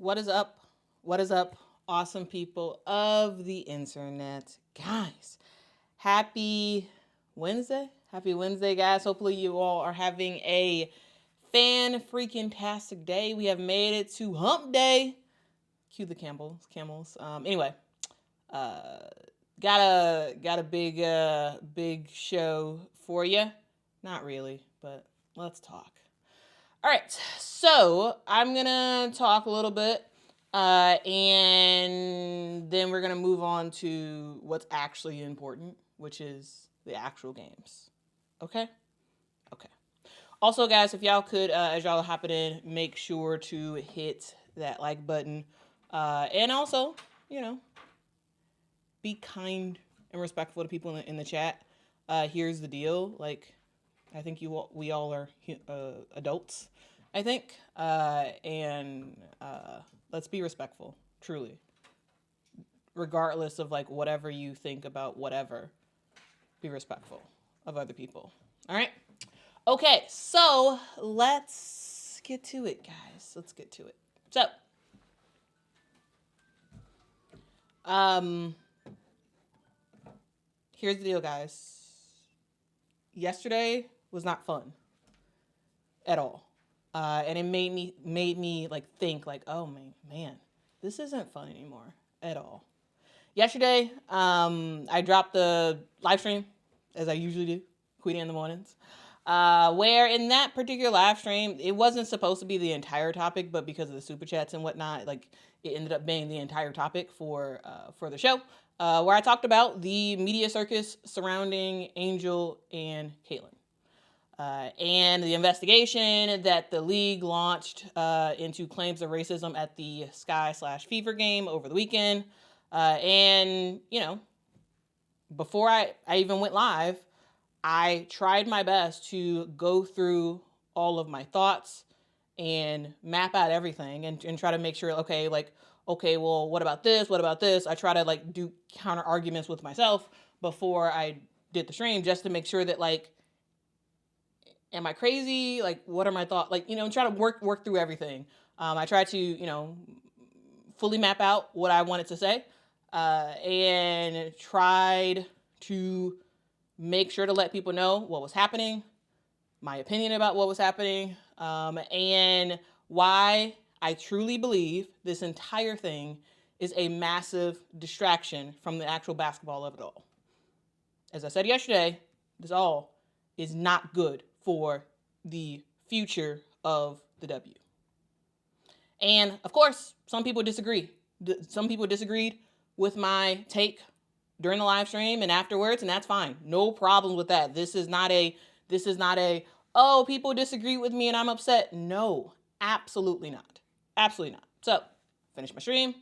What is up? What is up, awesome people of the internet? Guys, happy Wednesday. Happy Wednesday, guys. Hopefully you all are having a fan-freaking-tastic day. We have made it to hump day. Cue the camels. Anyway, got a big show for you. Not really, but let's talk. All right, so I'm gonna talk a little bit, and then we're gonna move on to what's actually important, which is the actual games. Okay. Also, guys, if y'all could, as y'all hopping in, make sure to hit that like button, and also, be kind and respectful to people in the chat. Here's the deal, I think we all are adults, I think, and let's be respectful, truly, regardless of whatever you think about whatever. Be respectful of other people. All right. Okay, so let's get to it, guys. Let's get to it. So, here's the deal, guys. Yesterday was not fun at all, and it made me think oh man, this isn't fun anymore at all. Yesterday, I dropped the live stream as I usually do, Quita in the mornings, where in that particular live stream it wasn't supposed to be the entire topic, but because of the super chats and whatnot, it ended up being the entire topic for the show. Where I talked about the media circus surrounding Angel and Caitlin. And the investigation that the league launched into claims of racism at the Sky/Fever game over the weekend. And, before I even went live, I tried my best to go through all of my thoughts and map out everything and try to make sure, okay, well, what about this? What about this? I try to do counter arguments with myself before I did the stream, just to make sure that am I crazy? What are my thoughts? Try to work through everything. I try to, fully map out what I wanted to say, and tried to make sure to let people know what was happening, my opinion about what was happening, and why I truly believe this entire thing is a massive distraction from the actual basketball of it all. As I said yesterday, this all is not good for the future of the W. And of course, some people disagree. Some people disagreed with my take during the live stream and afterwards, and that's fine. No problem with that. This is not a, oh, people disagree with me and I'm upset. No, absolutely not. Absolutely not. So, finish my stream.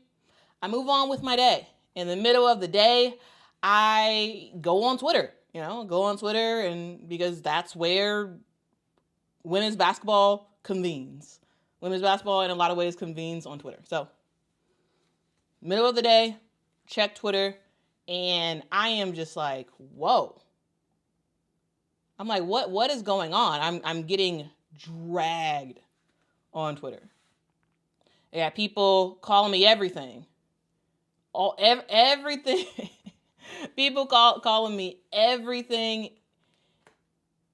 I move on with my day. In the middle of the day, I go on Twitter. And because that's where women's basketball convenes. Women's basketball, in a lot of ways, convenes on Twitter. So, middle of the day, check Twitter, and I am just whoa. I'm what is going on? I'm getting dragged on Twitter. I got people calling me everything. Everything. People calling me everything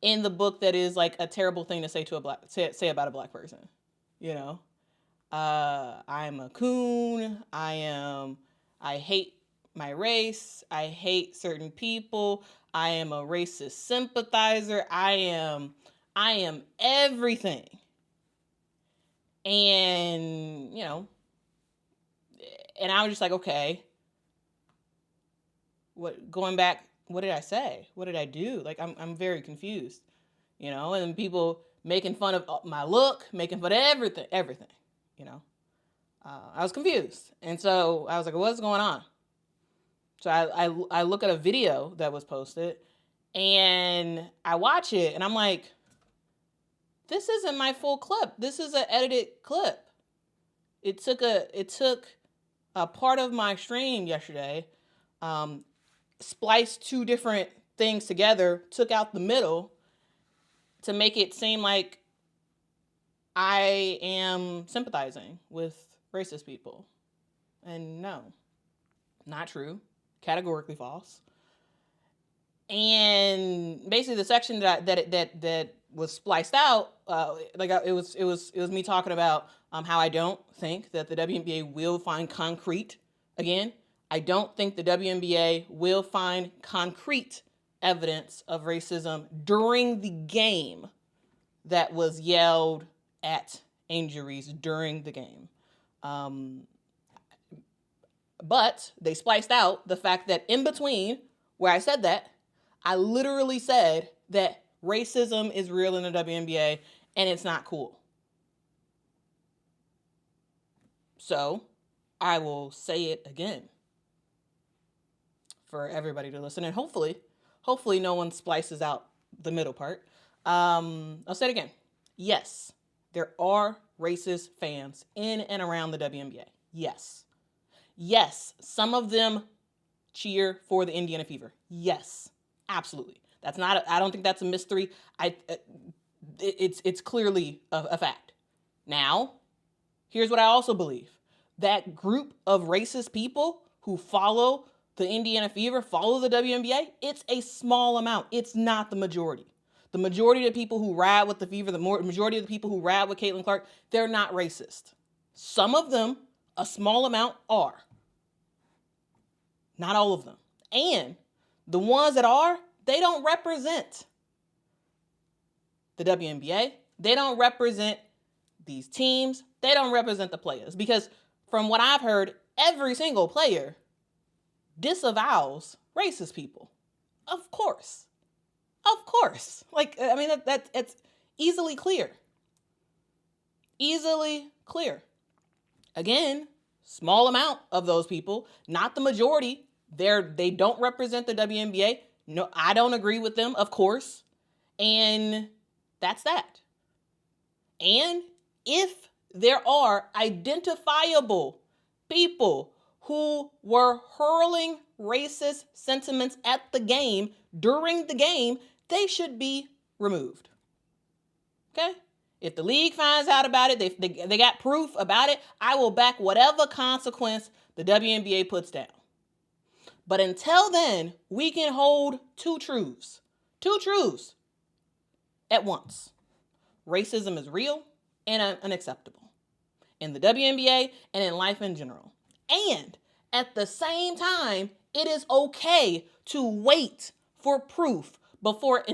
in the book that is a terrible thing to say to say about a black person. I'm a coon. I hate my race. I hate certain people. I am a racist sympathizer. I am everything. And, and I was just okay. Going back, what did I say? What did I do? I'm very confused, and then people making fun of my look, making fun of everything, I was confused. And so I was what's going on? So I look at a video that was posted and I watch it and I'm this isn't my full clip. This is an edited clip. It took a part of my stream yesterday, spliced two different things together, took out the middle to make it seem like I am sympathizing with racist people. And no, not true. Categorically false. And basically the section that was spliced out, it was me talking about how I don't think that the WNBA will find concrete. Again, I don't think the WNBA will find concrete evidence of racism during the game that was yelled at injuries during the game. But they spliced out the fact that in between where I said that, I literally said that racism is real in the WNBA and it's not cool. So I will say it again for everybody to listen, and hopefully no one splices out the middle part. I'll say it again. Yes, there are racist fans in and around the WNBA. Yes, some of them cheer for the Indiana Fever. Yes, absolutely. I don't think that's a mystery. It's clearly a fact. Now, here's what I also believe. That group of racist people who follow the Indiana Fever, follow the WNBA, it's a small amount. It's not the majority. The majority of the people who ride with the Fever, the majority of the people who ride with Caitlin Clark, they're not racist. Some of them, a small amount, are. Not all of them. And the ones that are, they don't represent the WNBA. They don't represent these teams. They don't represent the players. Because from what I've heard, every single player disavows racist people. Of course. Like, I mean, it's easily clear. Easily clear. Again, small amount of those people, not the majority. They don't represent the WNBA. No, I don't agree with them, of course. And that's that. And if there are identifiable people who were hurling racist sentiments at the game during the game, they should be removed. Okay? If the league finds out about it, they got proof about it, I will back whatever consequence the WNBA puts down. But until then, we can hold two truths at once. Racism is real and unacceptable in the WNBA and in life in general. And at the same time, it is okay to wait for proof before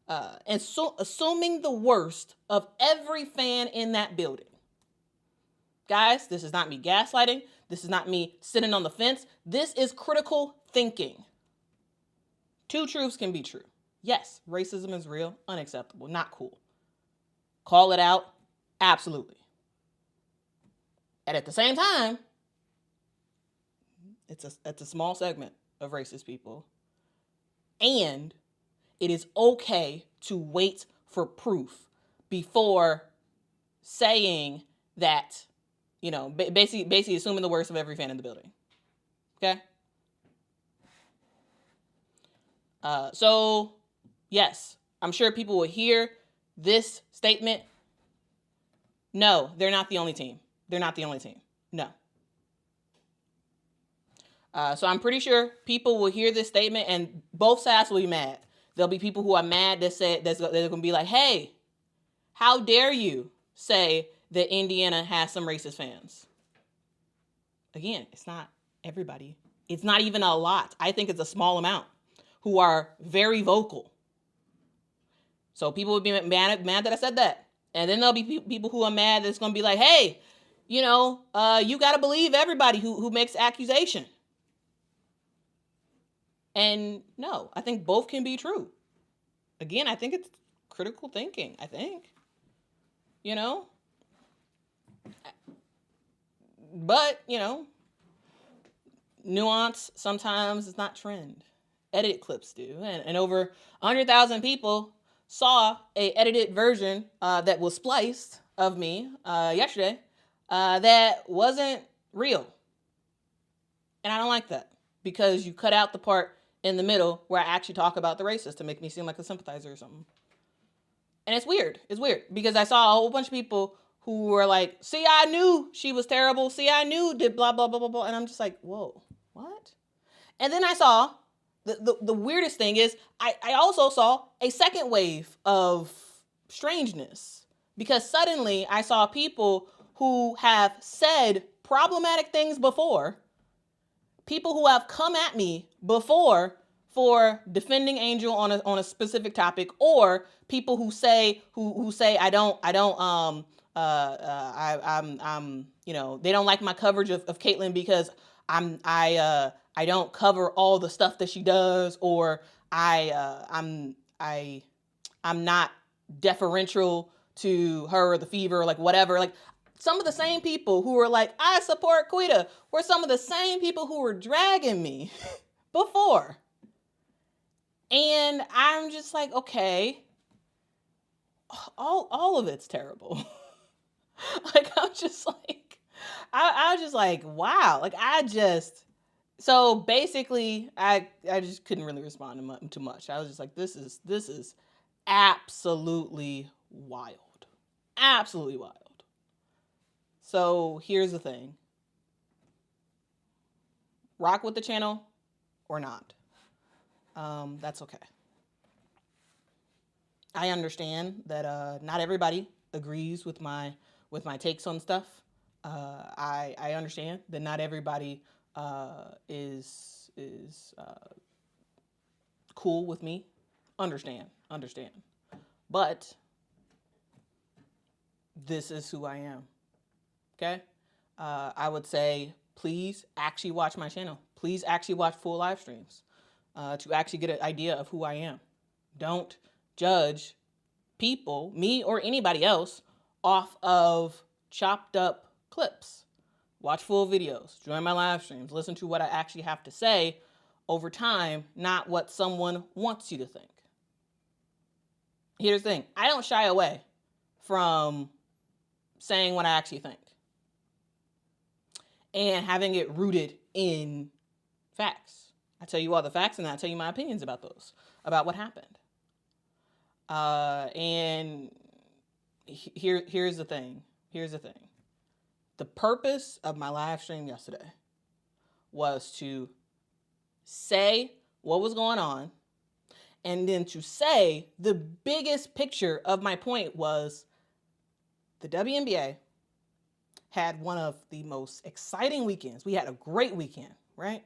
assuming the worst of every fan in that building. Guys, this is not me gaslighting. This is not me sitting on the fence. This is critical thinking. Two truths can be true. Yes, racism is real, unacceptable, not cool. Call it out, absolutely. And at the same time, it's a small segment of racist people. And it is okay to wait for proof before saying that, basically assuming the worst of every fan in the building. Okay? So, yes, I'm sure people will hear this statement. No, they're not the only team. No. So I'm pretty sure people will hear this statement and both sides will be mad. There'll be people who are mad they're going to be like, hey, how dare you say that Indiana has some racist fans? Again, it's not everybody. It's not even a lot. I think it's a small amount who are very vocal. So people would be mad that I said that. And then there'll be people who are mad that's going to be like, hey, you got to believe everybody who makes accusation. And no, I think both can be true. Again, I think it's critical thinking, I think. But, nuance sometimes is not trend. Edit clips do. And over 100,000 people saw a edited version that was spliced of me yesterday that wasn't real. And I don't like that because you cut out the part in the middle where I actually talk about the racist to make me seem like a sympathizer or something. And it's weird. Because I saw a whole bunch of people who were like, see, I knew she was terrible. See, I knew did blah, blah, blah, blah, blah. And I'm just like, whoa, what? And then I saw, the weirdest thing is, I also saw a second wave of strangeness. Because suddenly I saw people who have said problematic things before, people who have come at me before for defending Angel on a specific topic, or people who say I'm they don't like my coverage of Caitlyn because I don't cover all the stuff that she does, or I'm not deferential to her or the Fever, like whatever. Like some of the same people who were like, I support Quita, were some of the same people who were dragging me before. And I'm just like, okay, all of it's terrible. Like, I'm just like, I was just like, wow. Like, so basically, I just couldn't really respond to much. I was just like, this is absolutely wild. Absolutely wild. So here's the thing. Rock with the channel or not. That's okay. I understand that not everybody agrees with my takes on stuff. I understand that not everybody is cool with me. Understand. But this is who I am. Okay? I would say, please actually watch my channel. Please actually watch full live streams to actually get an idea of who I am. Don't judge people, me or anybody else, off of chopped up clips. Watch full videos, join my live streams, listen to what I actually have to say over time, not what someone wants you to think. Here's the thing. I don't shy away from saying what I actually think and having it rooted in facts. I tell you all the facts, and I tell you my opinions about those, about what happened. And here's the thing. The purpose of my live stream yesterday was to say what was going on, and then to say the biggest picture of my point was the WNBA had one of the most exciting weekends. We had a great weekend, right?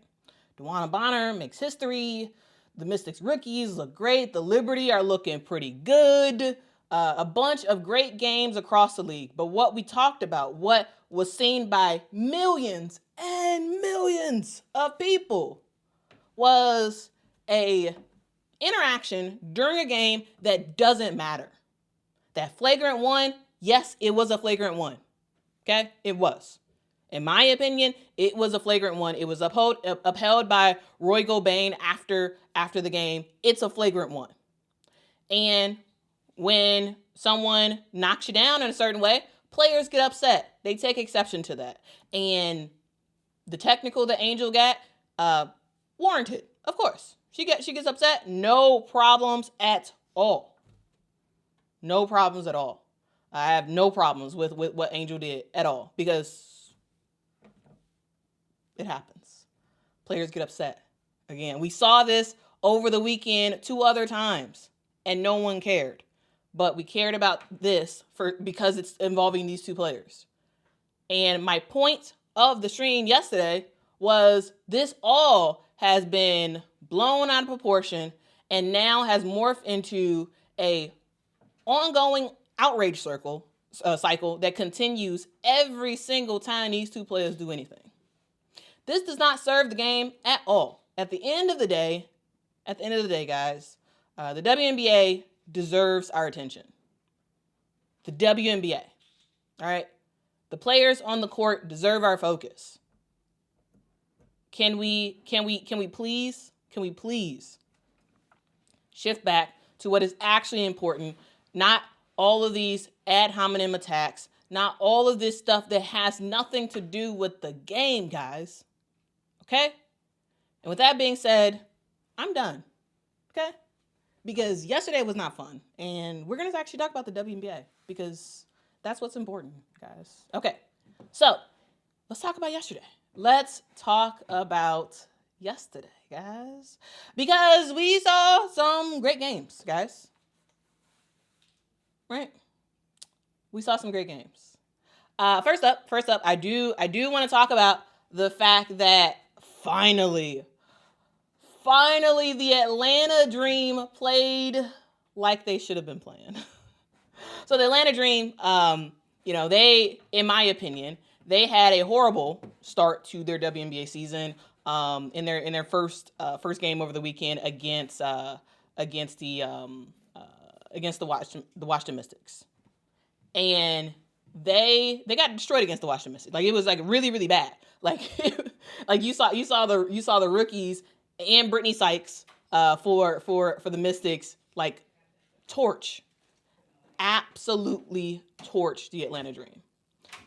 DeWanna Bonner makes history. The Mystics rookies look great. The Liberty are looking pretty good. A bunch of great games across the league. But what we talked about, what was seen by millions and millions of people, was a interaction during a game that doesn't matter. That flagrant one, yes, it was a flagrant one. Okay? It was. In my opinion, it was a flagrant one. It was upheld by Roy Gobain after the game. It's a flagrant one. And when someone knocks you down in a certain way, players get upset. They take exception to that. And the technical that Angel got, warranted, of course. She gets upset. No problems at all. No problems at all. I have no problems with what Angel did at all, because it happens. Players get upset. Again, we saw this over the weekend 2 other times, and no one cared. But we cared about this because it's involving these 2 players. And my point of the stream yesterday was this all has been blown out of proportion and now has morphed into a ongoing outrage cycle that continues every single time these 2 players do anything. This does not serve the game at all. At the end of the day, guys, the WNBA deserves our attention. The WNBA, all right? The players on the court deserve our focus. Can we please shift back to what is actually important? Not all of these ad hominem attacks, not all of this stuff that has nothing to do with the game, guys. Okay? And with that being said, I'm done. Okay? Because yesterday was not fun. And we're going to actually talk about the WNBA, because That's what's important, guys. Okay, so let's talk about yesterday. Let's talk about yesterday, guys, because we saw some great games, guys. Right? We saw some great games. First up, I do want to talk about the fact that finally, the Atlanta Dream played like they should have been playing. So the Atlanta Dream, they, in my opinion, they had a horrible start to their WNBA season in their first game over the weekend against the Washington Mystics, and they got destroyed against the Washington Mystics. Like, it was like really, really bad. Like like you saw the rookies and Brittany Sykes for the Mystics like absolutely torch the Atlanta Dream.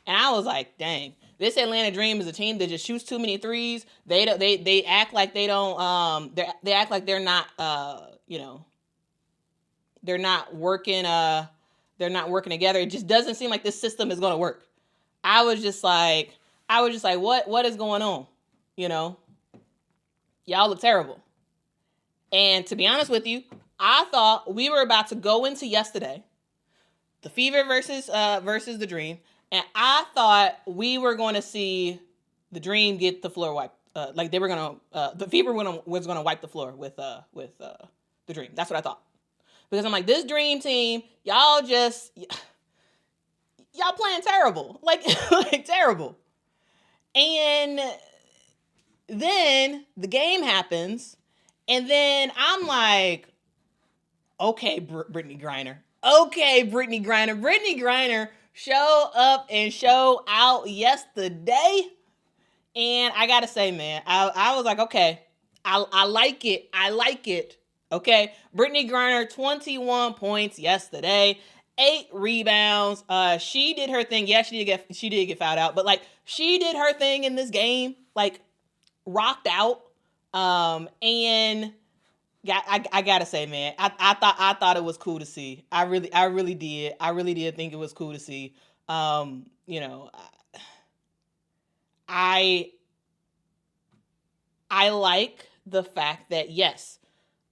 And I was like, dang, this Atlanta Dream is a team that just shoots too many threes. They act like they don't they act like they're not they're not working together. It just doesn't seem like this system is going to work. I was just like, what is going on? Y'all look terrible. And to be honest with you, I thought we were about to go into yesterday, the Fever versus the Dream, and I thought we were going to see the Dream get the floor wiped. Like they were going to, the Fever was going to wipe the floor with the Dream. That's what I thought. Because I'm like, this Dream team, y'all playing terrible. Like terrible. And then the game happens, and then I'm like, okay, Brittany Griner. Brittany Griner show up and show out yesterday. And I gotta say, man, I was like, okay, I like it. Okay, Brittany Griner, 21 points yesterday, 8 rebounds. She did her thing. Yeah, she did get fouled out, but like she did her thing in this game, like rocked out. And I gotta say, man, I thought it was cool to see. I really did. I really did think it was cool to see. I like the fact that yes,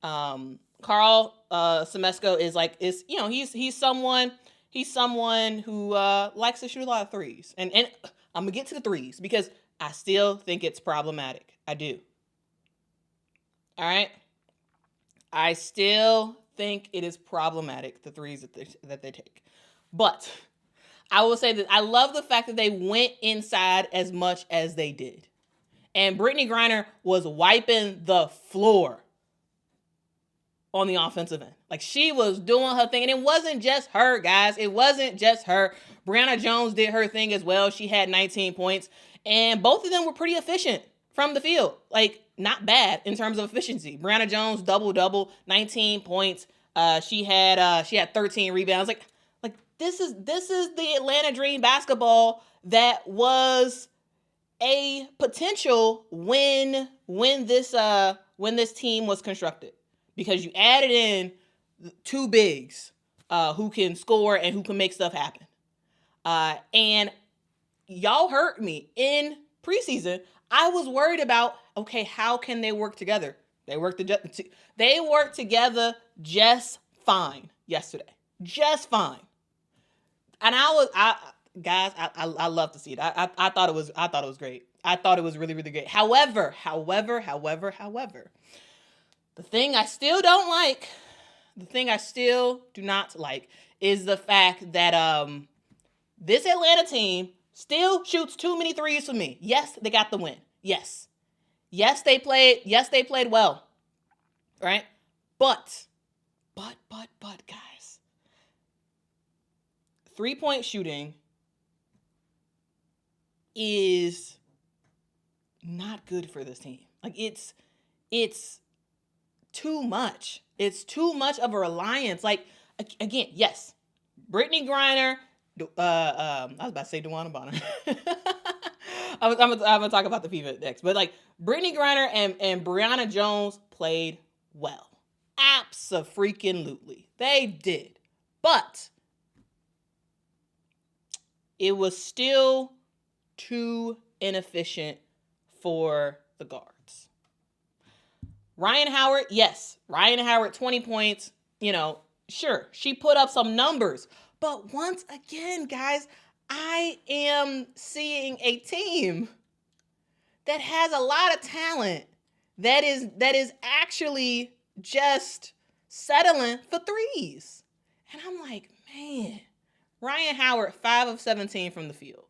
Carl Semesco is he's someone who likes to shoot a lot of threes, and I'm gonna get to the threes because I still think it's problematic. I do. All right. I still think it is problematic, the threes that they take. But I will say that I love the fact that they went inside as much as they did. And Brittany Griner was wiping the floor on the offensive end. Like, she was doing her thing. And it wasn't just her, guys. It wasn't just her. Brianna Jones did her thing as well. She had 19 points. And both of them were pretty efficient from the field. Like, not bad in terms of efficiency. Brianna Jones, double, 19 points. She had 13 rebounds. Like this is the Atlanta Dream basketball that was a potential when this team was constructed, because you added in 2 bigs who can score and who can make stuff happen. And y'all heard me in preseason. I was worried about, okay, how can they work together? They worked together just fine yesterday. Just fine. And I love to see it. I thought it was great. I thought it was really, really great. However, the thing I still don't like, the thing I still do not like is the fact that this Atlanta team still shoots too many threes for me. Yes, they got the win. Yes, they played well. Right? But guys, 3-point shooting is not good for this team. Like, it's too much. It's too much of a reliance. Like, again, yes, Brittany Griner, I was about to say DeWanna Bonner. I'm gonna talk about the Fever next, but like Brittany Griner and Brianna Jones played well. Abso-freaking-lutely. They did. But it was still too inefficient for the guards. Ryan Howard, yes. Ryan Howard, 20 points. Sure, she put up some numbers. But once again, guys, I am seeing a team that has a lot of talent that is actually just settling for threes. And I'm like, man, Ryan Howard, 5 of 17 from the field.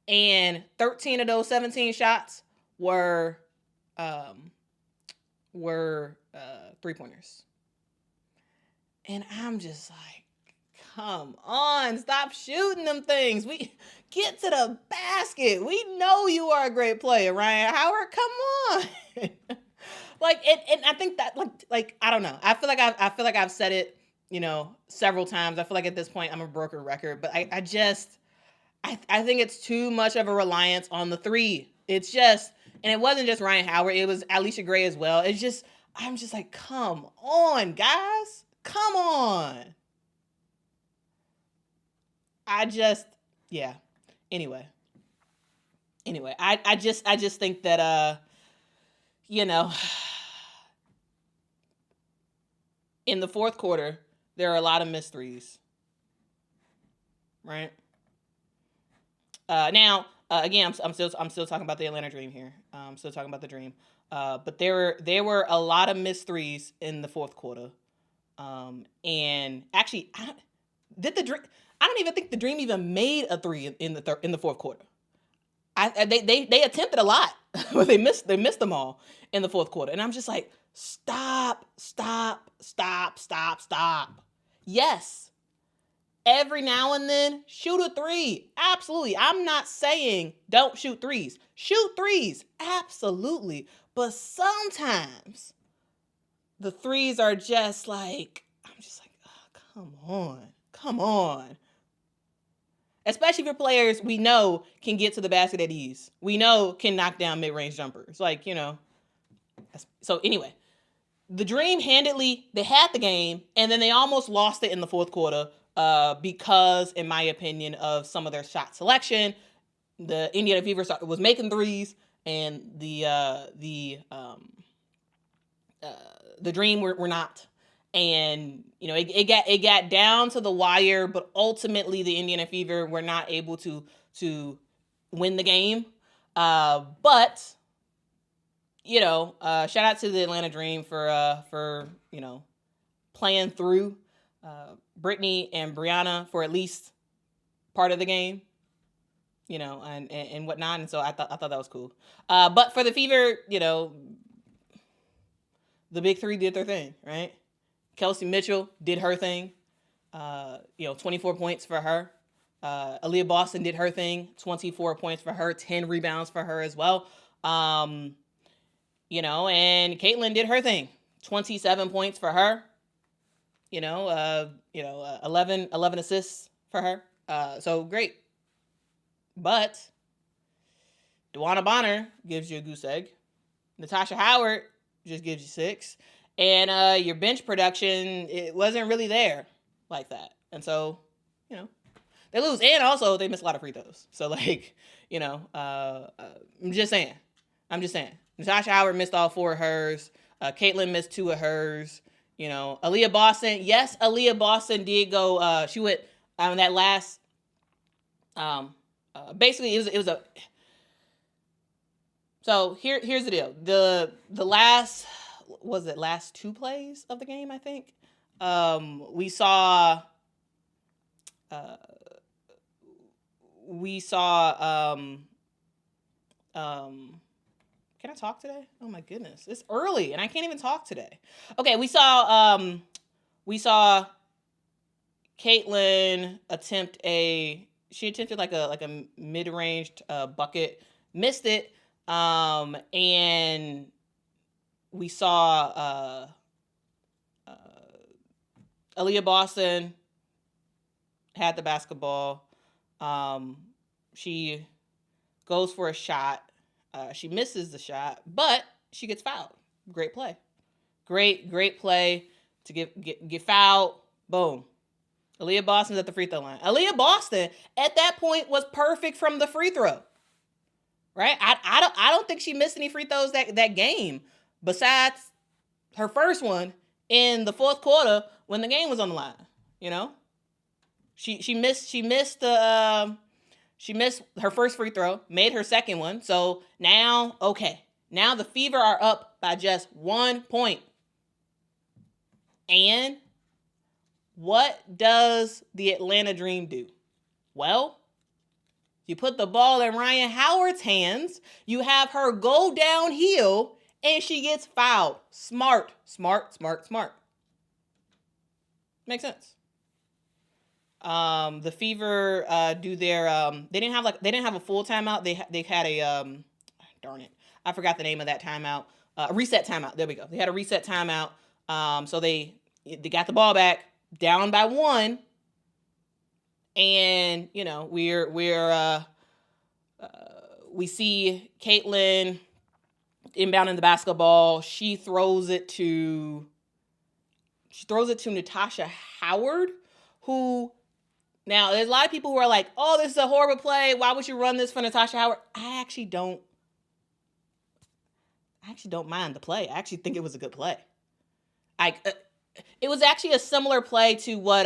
And 13 of those 17 shots were three-pointers. And I'm just like, come on, stop shooting them things. We get to the basket. We know you are a great player, Ryan Howard. Come on. And I think that I don't know. I feel like I've said it, several times. I feel like at this point I'm a broken record, but I think it's too much of a reliance on the three. It's just, and it wasn't just Ryan Howard, it was Alicia Gray as well. I'm just like, come on, guys. Come on. Anyway, I just think that, in the fourth quarter, there are a lot of missed threes, right? Now, again, I'm still talking about the Atlanta Dream here. I'm still talking about the Dream. But there were a lot of missed threes in the fourth quarter. And actually, I don't even think the Dream even made a three in the fourth quarter. They attempted a lot, but they missed them all in the fourth quarter. And I'm just like, stop. Yes. Every now and then, shoot a three. Absolutely. I'm not saying don't shoot threes. Shoot threes. Absolutely. But sometimes the threes are just like, I'm just like, oh, come on. Especially for players we know can get to the basket at ease. We know can knock down mid-range jumpers. So anyway, the Dream handedly, they had the game, and then they almost lost it in the fourth quarter because, in my opinion, of some of their shot selection. The Indiana Fever was making threes, and the Dream were not. And it got down to the wire, but ultimately the Indiana Fever were not able to win the game. But shout out to the Atlanta Dream for playing through Brittany and Brianna for at least part of the game, and whatnot. And so I thought that was cool. But for the Fever, the big three did their thing, right? Kelsey Mitchell did her thing, 24 points for her. Aaliyah Boston did her thing, 24 points for her, 10 rebounds for her as well. And Caitlin did her thing, 27 points for her. 11 assists for her. So great. But DeWanna Bonner gives you a goose egg. Natasha Howard just gives you 6. And your bench production, it wasn't really there like that. And so, they lose. And also, they miss a lot of free throws. So, I'm just saying. Natasha Howard missed all 4 of hers. Caitlin missed 2 of hers. Aaliyah Boston. Yes, Aaliyah Boston did go. She went on that last. Basically, it was a. So here's the deal. The last. Was it last 2 plays of the game, I think? We saw can I talk today? Oh my goodness. It's early and I can't even talk today. Okay, we saw Caitlin attempted like a mid-range bucket, missed it, and we saw Aaliyah Boston had the basketball. She goes for a shot. She misses the shot, but she gets fouled. Great play. Great play to get fouled. Boom. Aaliyah Boston's at the free throw line. Aaliyah Boston at that point was perfect from the free throw. Right? I don't think she missed any free throws that game besides her first one in the fourth quarter when the game was on the line. You know? She missed her first free throw, made her second one. So now the Fever are up by just 1 point. And what does the Atlanta Dream do? Well, you put the ball in Ryan Howard's hands, you have her go downhill, and she gets fouled. Smart. Makes sense. The Fever do their they didn't have a full timeout. They had a darn it, I forgot the name of that timeout. A reset timeout. There we go. They had a reset timeout. So they got the ball back, down by 1, and we see Caitlin inbounding the basketball. She throws it to Natasha Howard, who now there's a lot of people who are like, "Oh, this is a horrible play. Why would you run this for Natasha Howard?" I actually don't mind the play. I actually think it was a good play. It was actually a similar play to what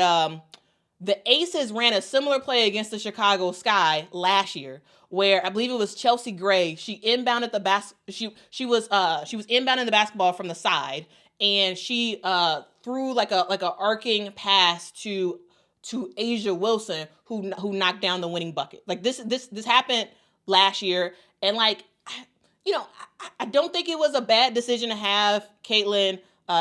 the Aces ran a similar play against the Chicago Sky last year, where I believe it was Chelsea Gray. She inbounded she was inbounding the basketball from the side, and she threw like a arcing pass to Asia Wilson, who knocked down the winning bucket. Like this happened last year, and I don't think it was a bad decision to have Caitlin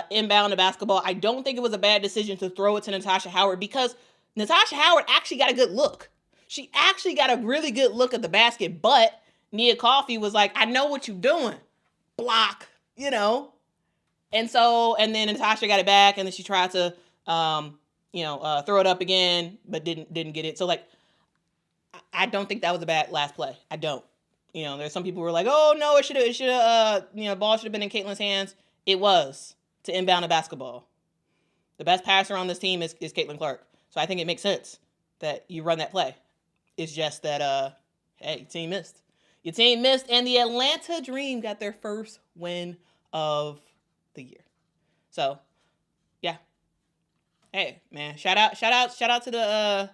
inbound the basketball. I don't think it was a bad decision to throw it to Natasha Howard, because Natasha Howard actually got a good look. She actually got a really good look at the basket, but Nia Coffey was like, "I know what you're doing." Block, And then Natasha got it back, and then she tried to, throw it up again, but didn't get it. So I don't think that was a bad last play. I don't. There's some people who were like, "Oh no, it should have, ball should have been in Caitlin's hands." It was to inbound a basketball. The best passer on this team is Caitlin Clark. So I think it makes sense that you run that play. It's just that, hey, your team missed. And the Atlanta Dream got their first win of the year. So, yeah. Hey, man, shout out to the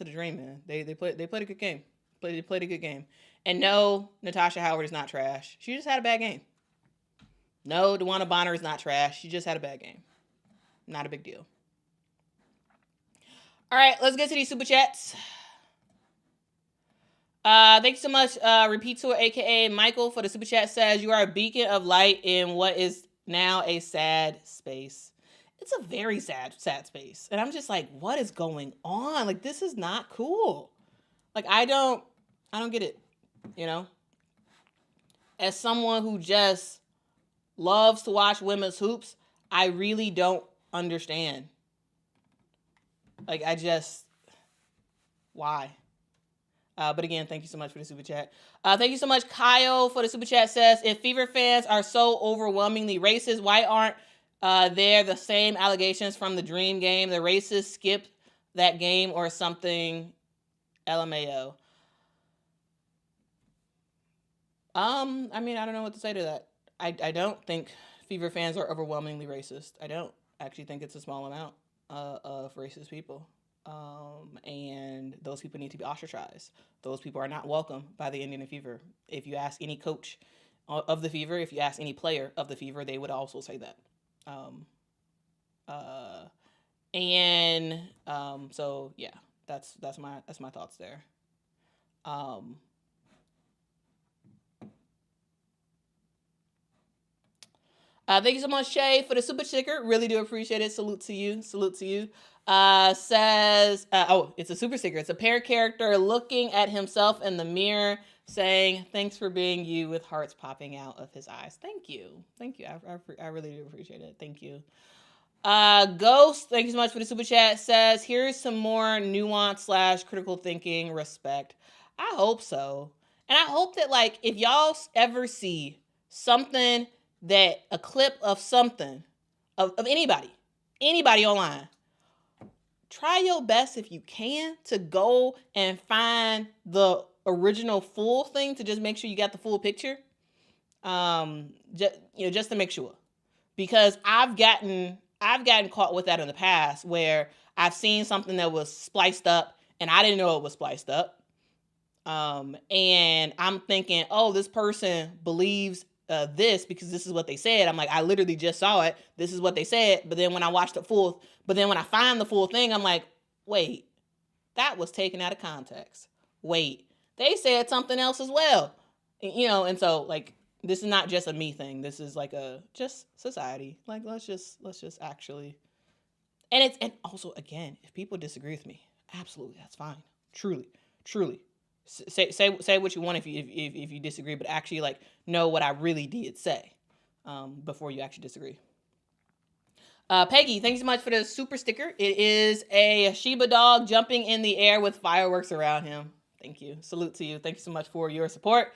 Dream, man. They played a good game. They played a good game. And no, Natasha Howard is not trash. She just had a bad game. No, DeWanna Bonner is not trash. She just had a bad game. Not a big deal. All right, let's get to these super chats. Thanks so much, Repeat Tour, a.k.a. Michael, for the super chat. Says, "You are a beacon of light in what is now a sad space." It's a very sad space. And I'm just like, what is going on? Like, this is not cool. Like, I don't get it, As someone who just loves to watch women's hoops, I really don't understand. Like, why? But again, thank you so much for the super chat. Thank you so much, Kyle, for the super chat. Says, "If Fever fans are so overwhelmingly racist, why aren't there the same allegations from the Dream game? The racists skipped that game or something. LMAO." I mean, I don't know what to say to that. I don't think Fever fans are overwhelmingly racist. I don't actually think it's a small amount of racist people. And those people need to be ostracized. Those people are not welcome by the Indiana Fever. If you ask any coach of the Fever, if you ask any player of the Fever, they would also say that. So yeah, that's my thoughts there. Thank you so much, Shay, for the super sticker. Really do appreciate it. Salute to you. Says, it's a super sticker. It's a pair character looking at himself in the mirror saying, "Thanks for being you," with hearts popping out of his eyes. Thank you. I really do appreciate it. Thank you. Ghost, thank you so much for the super chat. Says, "Here's some more nuance / critical thinking. Respect." I hope so. And I hope that, if y'all ever see something, that a clip of something, of anybody online, try your best if you can to go and find the original full thing to just make sure you got the full picture. Just to make sure, because I've gotten caught with that in the past where I've seen something that was spliced up and I didn't know it was spliced up. And I'm thinking, oh, this person believes this because this is what they said. I'm like, I literally just saw it. This is what they said. But then when I watched when I find the full thing, I'm like, wait, that was taken out of context. Wait, they said something else as well. And so like, this is not just a me thing. This is like just society. Like, let's just actually, and also, again, if people disagree with me, absolutely, that's fine. Truly. Say what you want if you disagree, but actually like know what I really did say before you actually disagree. Peggy, thanks so much for the super sticker. It is a Shiba dog jumping in the air with fireworks around him. Thank you. Salute to you. Thank you so much for your support.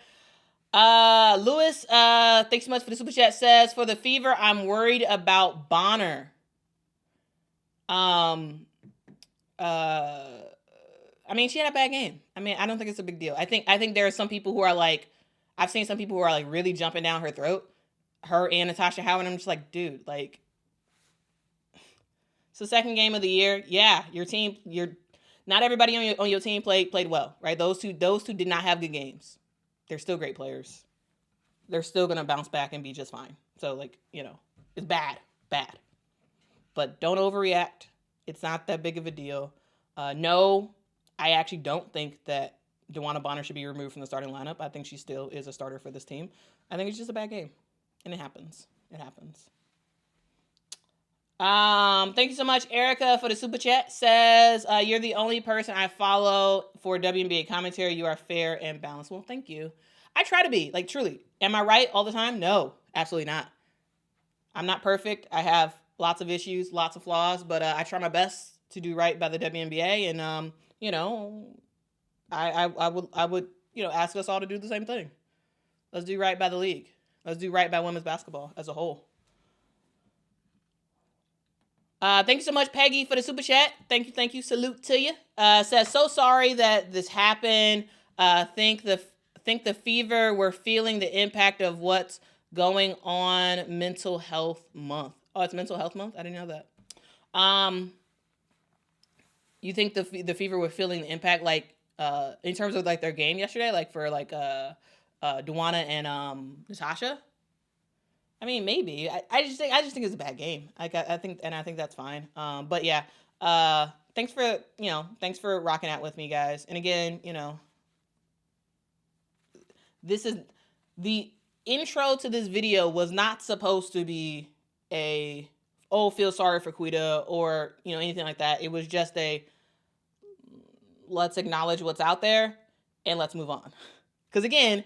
Lewis, thanks so much for the super chat. Says, for the Fever, I'm worried about Bonner. I mean, she had a bad game. I mean, I don't think it's a big deal. I think there are some people who are like, I've seen some people who are like really jumping down her throat, her and Natasha Howard. I'm just like, dude, like, it's the second game of the year. Yeah, your team, not everybody on your team played well, right? Those two did not have good games. They're still great players. They're still gonna bounce back and be just fine. So like, it's bad. But don't overreact. It's not that big of a deal. No, I actually don't think that DeWanna Bonner should be removed from the starting lineup. I think she still is a starter for this team. I think it's just a bad game. And it happens. Thank you so much, Erica, for the super chat. Says, you're the only person I follow for WNBA commentary. You are fair and balanced. Well, thank you. I try to be, like, truly. Am I right all the time? No, absolutely not. I'm not perfect. I have lots of issues, lots of flaws, but I try my best to do right by the WNBA. And, I would ask us all to do the same thing. Let's do right by the league. Let's do right by women's basketball as a whole. Thank you so much, Peggy, for the super chat. Thank you. Salute to you. Says, so sorry that this happened. Think the Fever were feeling the impact of what's going on Mental Health Month. Oh, it's Mental Health Month? I didn't know that. You think the Fever were feeling the impact, like, in terms of like their game yesterday, like for like DeWanna and Natasha? I mean, maybe. I just think it's a bad game. I think that's fine. But yeah. Thanks for rocking out with me, guys. And again, this is the intro to this video was not supposed to be feel sorry for Quita or anything like that. It was just let's acknowledge what's out there and let's move on. Because again,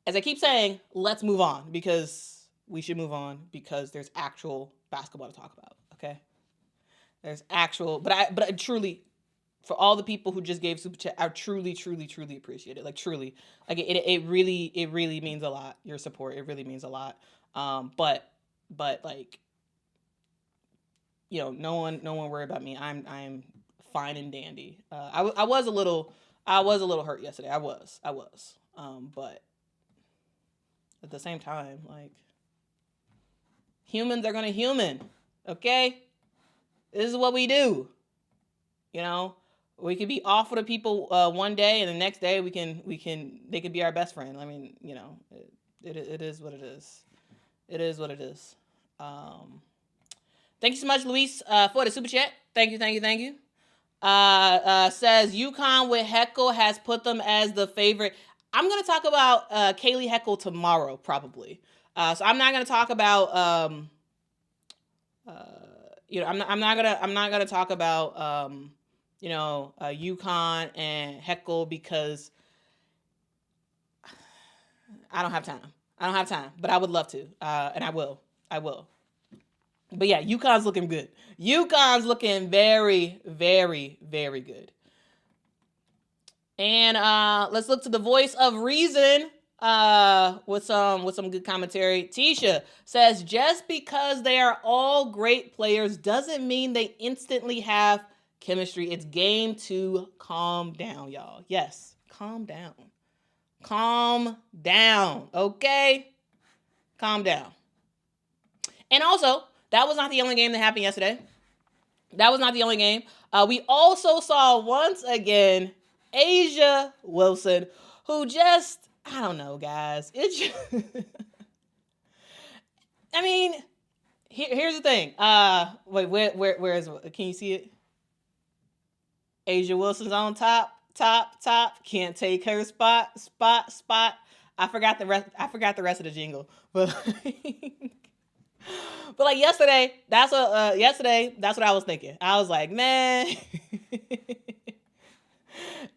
as I keep saying, let's move on, because we should move on, because there's actual basketball to talk about, okay? There's actual, but I truly, for all the people who just gave super chat, I truly appreciate it. Like, truly. Like, it really means a lot, your support. It really means a lot. But like, no one worry about me. I'm fine and dandy. I was a little hurt yesterday. I was. But at the same time, like, humans are gonna human, okay? This is what we do. We could be awful to people one day, and the next day they could be our best friend. I mean, it is what it is. It is what it is. Thank you so much, Luis, for the super chat. Thank you. Says UConn with Heckle has put them as the favorite. I'm going to talk about Kaylee Heckle tomorrow, probably. So I'm not going to talk about I'm not going to talk about UConn and Heckle, because I don't have time. But I would love to, and I will. But yeah, UConn's looking good. UConn's looking very, very, very good. And let's look to the voice of reason, with some good commentary. Tisha says, just because they are all great players doesn't mean they instantly have chemistry. It's game to calm down, y'all. Yes, calm down. Calm down, okay? Calm down. And also, that was not the only game that happened yesterday. That was not the only game. We also saw, once again, A'ja Wilson, who just, I don't know, guys. I mean, here's the thing. Wait, where is it? Can you see it? A'ja Wilson's on top. Can't take her spot. I forgot the rest of the jingle, but like yesterday, that's what I was thinking. I was like, man,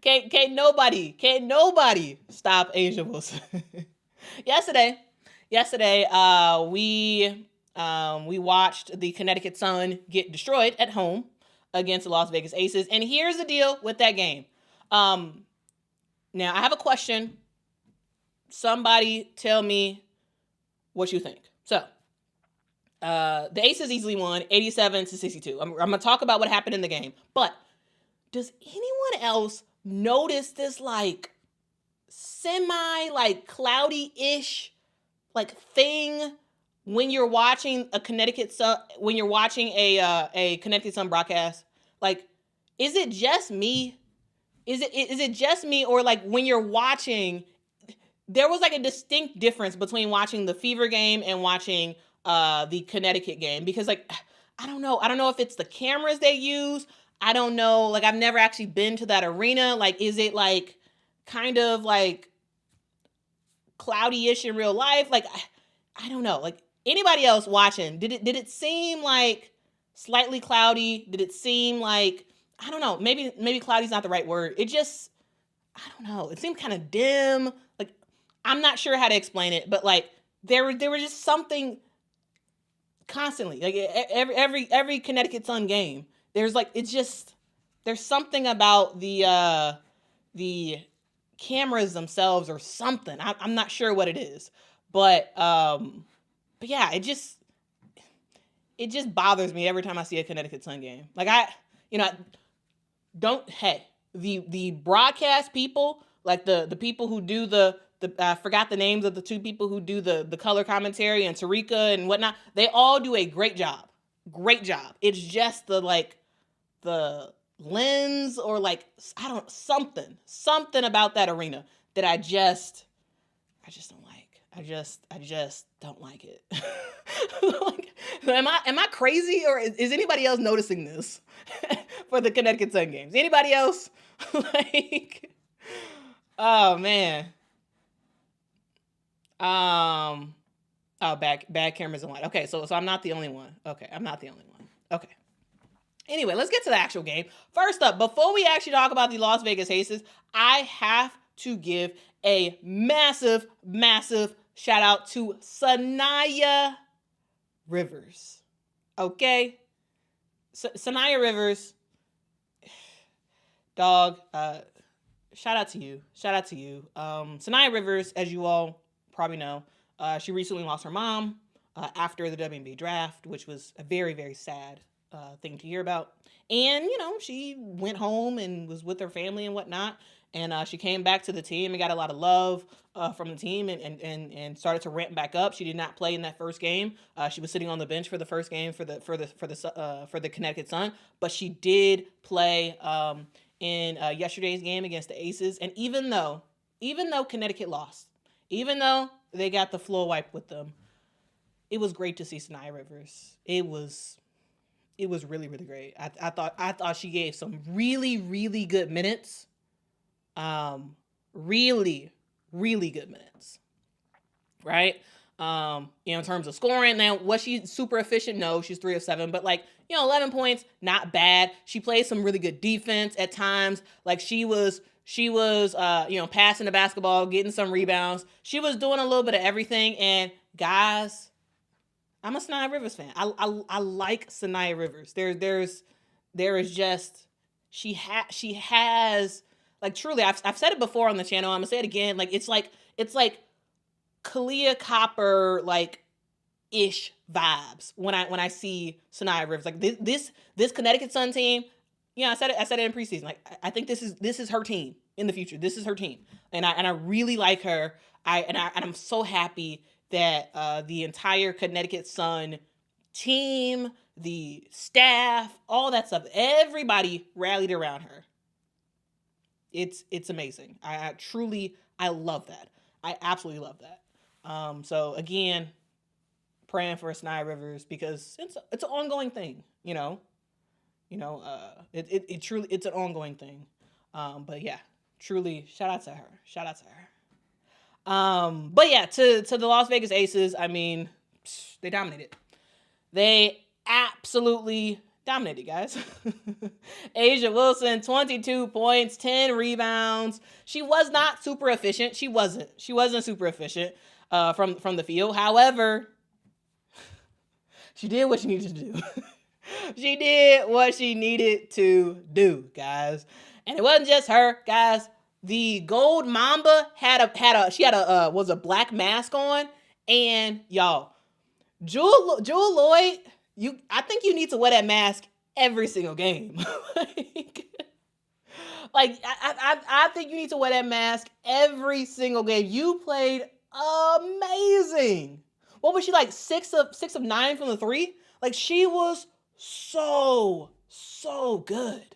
can't nobody stop A'ja Wilson. Yesterday, we watched the Connecticut Sun get destroyed at home against the Las Vegas Aces, and here's the deal with that game. Now I have a question. Somebody tell me what you think. So, the Aces easily won 87-62. I'm going to talk about what happened in the game. But does anyone else notice this like semi like cloudy-ish like thing when you're watching a Connecticut Sun broadcast? Like, is it just me? Is it just me, or like when you're watching, there was like a distinct difference between watching the Fever game and watching the Connecticut game, because like I don't know if it's the cameras they use. I don't know, like I've never actually been to that arena. Like, is it like kind of like cloudy-ish in real life? Like I don't know. Like, anybody else watching, did it seem like slightly cloudy? Did it seem like, I don't know, maybe cloudy's not the right word. It just, I don't know. It seemed kind of dim. Like, I'm not sure how to explain it, but like there were just something constantly, like every Connecticut Sun game, there's like, it's just, there's something about the cameras themselves or something. I'm not sure what it is, but yeah, it just bothers me every time I see a Connecticut Sun game. Like, the broadcast people, like the people who do the I forgot the names of the two people who do the color commentary, and Tarika and whatnot. They all do a great job. It's just the lens, or like, I don't, something about that arena that I just don't like. I just don't like it. Like, am I crazy, or is anybody else noticing this for the Connecticut Sun games? Anybody else? Like, oh man. Oh, bad cameras and light. Okay, so I'm not the only one. Okay, I'm not the only one. Okay. Anyway, let's get to the actual game. First up, before we actually talk about the Las Vegas Aces, I have to give a massive shout out to Sanaya Rivers. Okay? Sanaya Rivers, dog, shout out to you. Sanaya Rivers, as you all probably know, she recently lost her mom after the WNBA draft, which was a very, very sad thing to hear about. And, she went home and was with her family and whatnot. And she came back to the team and got a lot of love from the team and started to ramp back up. She did not play in that first game. She was sitting on the bench for the first game for the Connecticut Sun, but she did play in yesterday's game against the Aces. And even though Connecticut lost, even though they got the floor wipe with them, it was great to see Sanaya Rivers. It was really, really great. I thought she gave some really, really good minutes. Really, really good minutes. Right? In terms of scoring. Now, was she super efficient? No, she's 3 of 7, but 11 points, not bad. She played some really good defense at times. Like, she was passing the basketball, getting some rebounds. She was doing a little bit of everything. And guys, I'm a Sanaya Rivers fan. I like Sanaya Rivers. There is just, she has, like, truly, I've said it before on the channel. I'm gonna say it again. Like, it's like Kalia Copper like ish vibes when I see Sanaya Rivers. Like this Connecticut Sun team, I said it in preseason. Like I think this is her team in the future. This is her team. And I really like her. I'm so happy that the entire Connecticut Sun team, the staff, all that stuff, everybody rallied around her. It's amazing. I truly love that. I absolutely love that. So again, praying for Sanaya Rivers because it's an ongoing thing, it truly it's an ongoing thing. But yeah, truly shout out to her. But yeah, to the Las Vegas Aces, I mean, they dominated. They absolutely dominated, guys. A'ja Wilson, 22 points, 10 rebounds. She was not super efficient. She wasn't super efficient from the field. However, she did what she needed to do. She did what she needed to do, guys. And it wasn't just her, guys. The Gold Mamba had a black mask on, and y'all, Jewel Lloyd, I think you need to wear that mask every single game. I think you need to wear that mask every single game. You played amazing. What was she like? 6 of 9 from the 3? Like she was so good.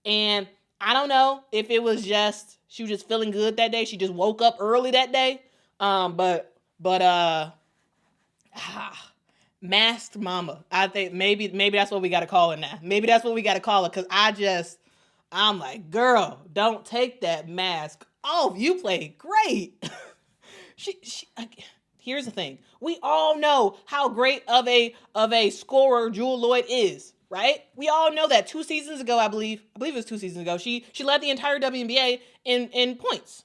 And I don't know if it was just she was just feeling good that day. She just woke up early that day. But Masked Mama. I think maybe that's what we got to call it now. Maybe that's what we got to call it because I'm like, girl, don't take that mask off. You played great. Here's the thing. We all know how great of a scorer Jewel Lloyd is, right? We all know that 2 seasons ago, I believe it was 2 seasons ago, she led the entire WNBA in points.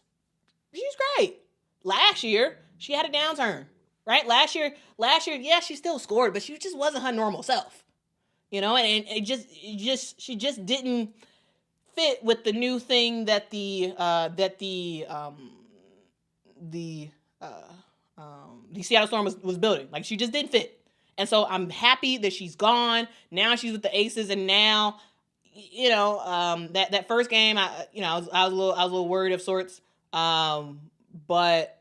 She's great. Last year, she had a downturn, right? Last year, yeah, she still scored, but she just wasn't her normal self. And she just didn't fit with the new thing that the Seattle Storm was building. Like she just didn't fit. And so I'm happy that she's gone. Now she's with the Aces, and now, that first game, I was a little worried of sorts. But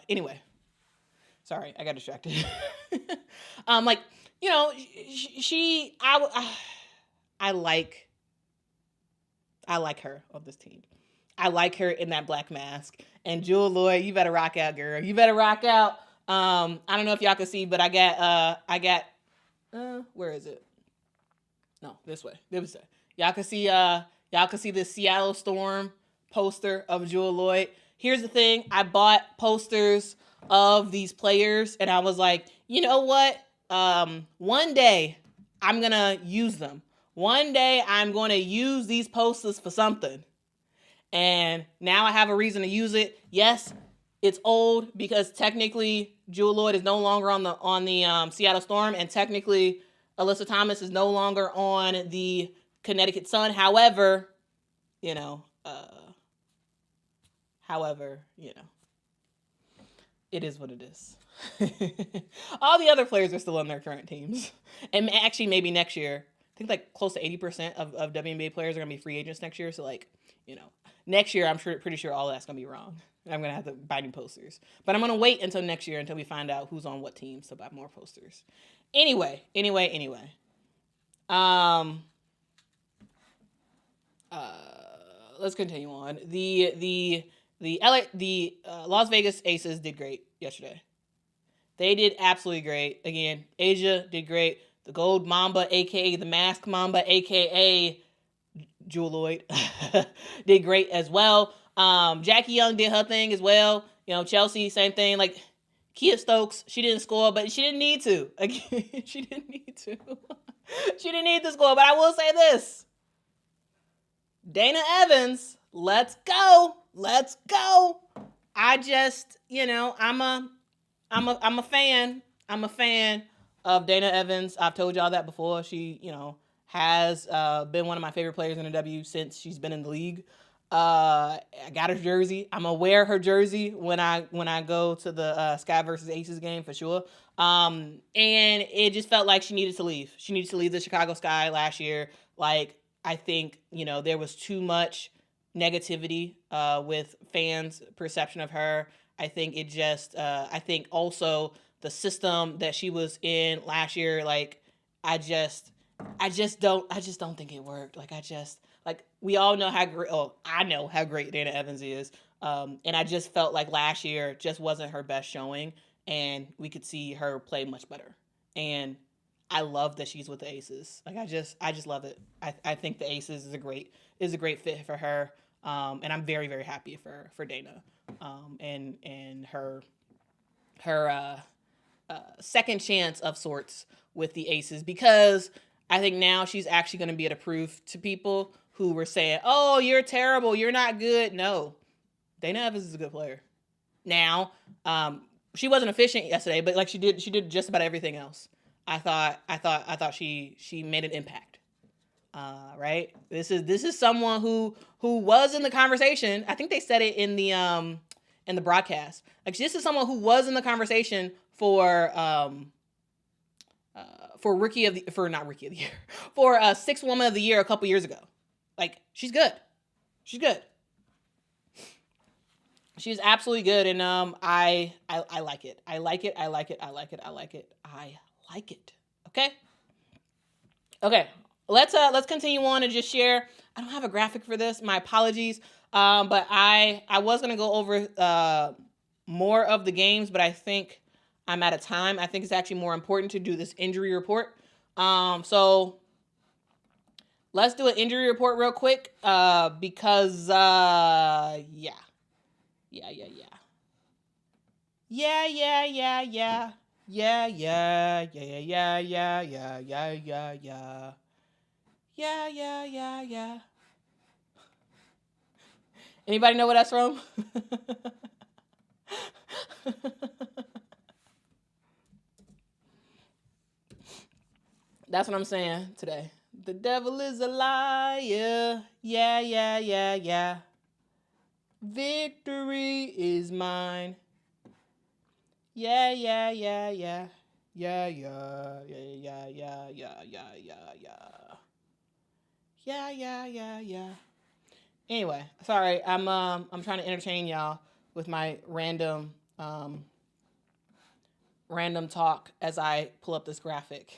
anyway, sorry, I got distracted. I like her on this team. I like her in that black mask. And Jewel Lloyd, you better rock out, girl. You better rock out. I don't know if y'all can see, but I got where is it? No, this way. Y'all can see the Seattle Storm poster of Jewel Lloyd. Here's the thing. I bought posters of these players, and I was like, you know what? One day I'm going to use them. One day I'm going to use these posters for something. And now I have a reason to use it. Yes, it's old because technically Jewel Lloyd is no longer on the Seattle Storm, and technically Alyssa Thomas is no longer on the Connecticut Sun. However, it is what it is. All the other players are still on their current teams. And actually maybe next year, I think like close to 80% of WNBA players are going to be free agents next year. So next year, I'm pretty sure all that's going to be wrong. I'm going to have to buy new posters. But I'm going to wait until next year until we find out who's on what teams to buy more posters. Anyway. Let's continue on. The Las Vegas Aces did great yesterday. They did absolutely great. Again, A'ja did great. The Gold Mamba, a.k.a. the Mask Mamba, a.k.a. Jewel Lloyd, did great as well. Jackie Young did her thing as well. Chelsea, same thing. Like, Kia Stokes, she didn't score, but she didn't need to. Again, she didn't need to. She didn't need to score, but I will say this. Dana Evans, let's go. Let's go. I just, I'm a fan. I'm a fan of Dana Evans. I've told y'all that before. She, has been one of my favorite players in the W since she's been in the league. I got her jersey. I'm gonna wear her jersey when I go to the Sky versus Aces game for sure. And it just felt like she needed to leave. She needed to leave the Chicago Sky last year. Like, I think, there was too much negativity with fans' perception of her. I think it just, I think also the system that she was in last year, like, I just don't think it worked. Like, we all know how great, I know how great Dana Evans is. And I just felt like last year just wasn't her best showing, and we could see her play much better. And I love that she's with the Aces. Like, I just love it. I think the Aces is a great fit for her. And I'm very, very happy for Dana. And her second chance of sorts with the Aces, because I think now she's actually going to be able to prove to people who were saying, "Oh, you're terrible, you're not good." No, Dana Evans is a good player. Now, she wasn't efficient yesterday, but like she did just about everything else. I thought she made an impact. Right? This is someone who was in the conversation. I think they said it in the broadcast. Like, this is someone who was in the conversation for not rookie of the year, for sixth woman of the year a couple years ago. Like, she's good. She's good. She's absolutely good, and I like it. I like it. I like it. I like it. I like it. I like it. Okay. Let's continue on and just share. I don't have a graphic for this. My apologies. But I was gonna go over more of the games, but I think I'm out of time. I think it's actually more important to do this injury report. So let's do an injury report real quick. Because yeah. Anybody know what that's from? That's what I'm saying today. The devil is a liar. Yeah. Victory is mine. Yeah. Anyway, sorry, I'm trying to entertain y'all with my random talk as I pull up this graphic.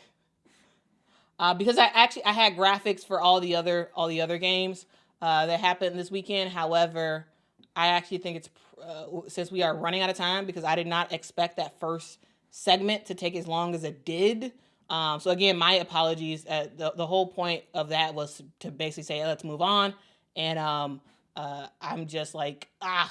Because I had graphics for all the other games that happened this weekend. However, I actually think it's since we are running out of time, because I did not expect that first segment to take as long as it did. So again, my apologies. The whole point of that was to basically say, hey, let's move on. And I'm just like, I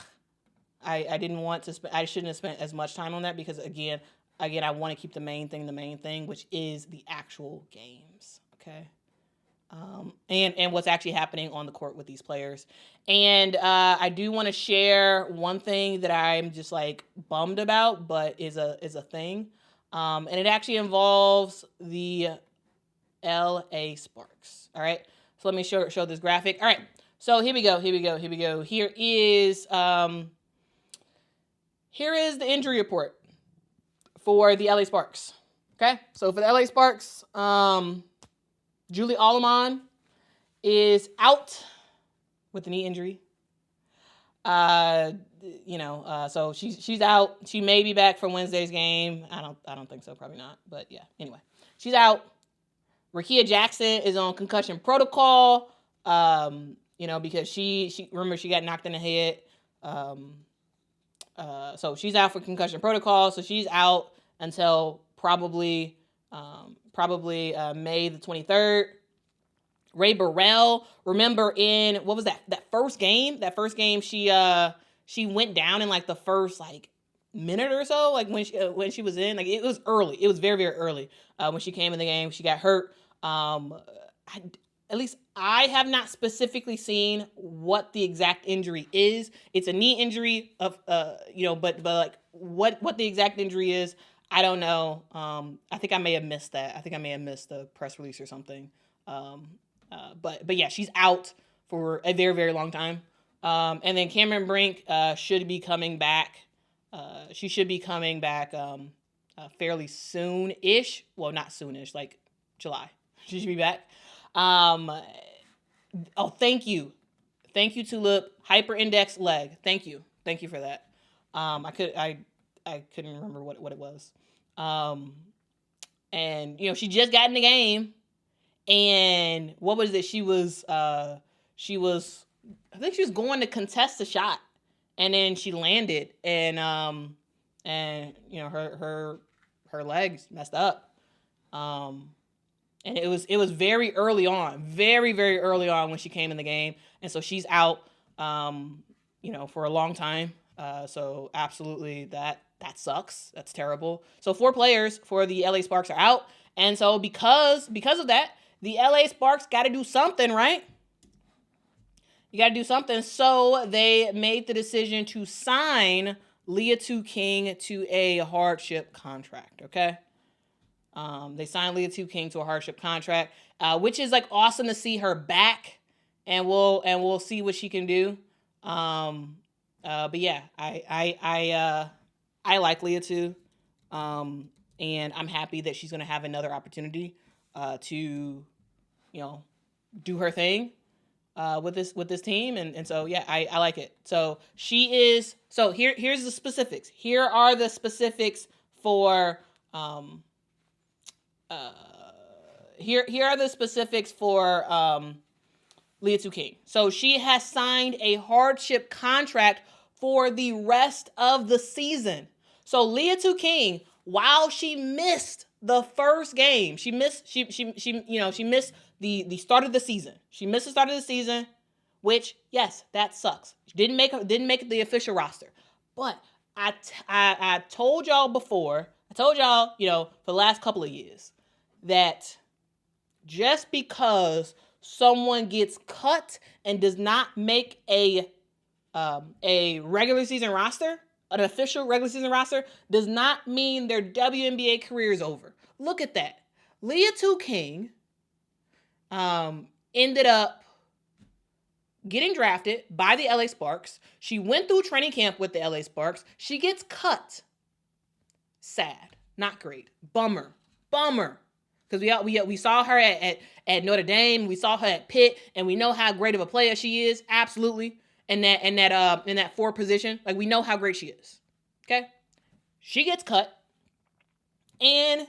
didn't want to I shouldn't have spent as much time on that, because again, I want to keep the main thing, which is the actual games. Okay. And what's actually happening on the court with these players. And I do want to share one thing that I'm just like bummed about, but is a thing. And it actually involves the LA Sparks. All right. So let me show this graphic. All right. So here we go. Here is the injury report for the LA Sparks. Okay. So for the LA Sparks, Julie Alleman is out with a knee injury. So she's out. She may be back for Wednesday's game. I don't think so. Probably not. But yeah. Anyway, she's out. Rakia Jackson is on concussion protocol. Because she remember she got knocked in the head. So she's out for concussion protocol. So she's out until probably May the 23rd. Ray Burrell, remember in, what was that first game? That first game, she went down in like the first like minute or so, like when she was in, like it was early. It was very, very early when she came in the game. She got hurt. At least I have not specifically seen what the exact injury is. It's a knee injury of, but like what the exact injury is, I don't know. I think I may have missed that. I think I may have missed the press release or something But yeah, she's out for a very, very long time. And then Cameron Brink should be coming back. She should be coming back fairly soon-ish. Well, not soon-ish, like July. She should be back. Thank you. Thank you, Tulip. Hyper-index leg. Thank you. Thank you for that. I couldn't remember what it was. And, she just got in the game. And what was it? She was, I think she was going to contest the shot. And then she landed. And her legs messed up. And it was very early on, very, very early on when she came in the game. And so she's out, for a long time. So absolutely that sucks. That's terrible. So 4 players for the LA Sparks are out. And so because of that, the LA Sparks got to do something, right? You got to do something. So they made the decision to sign Leah Tu King to a hardship contract, okay? They signed Leah Tu King to a hardship contract, which is like awesome to see her back, and we'll see what she can do. But yeah, I like Leah Tu, and I'm happy that she's gonna have another opportunity to, do her thing with this team, and so yeah, I like it. So she is. So here's the specifics. Here are the specifics for here are the specifics for Leah Tu King. So she has signed a hardship contract for the rest of the season. So Leah Tu King, while she missed the first game, she missed the start of the season. She missed the start of the season, which, yes, that sucks. She didn't make the official roster. But I told y'all before, for the last couple of years, that just because someone gets cut and does not make a regular season roster, an official regular season roster, does not mean their WNBA career is over. Look at that. Leah Tu King ended up getting drafted by the LA Sparks. She went through training camp with the LA Sparks. She gets cut. Sad. Not great. Bummer. Because we saw her at Notre Dame, we saw her at Pitt, and we know how great of a player she is. Absolutely. In that 4 position, like, we know how great she is. Okay? She gets cut. And,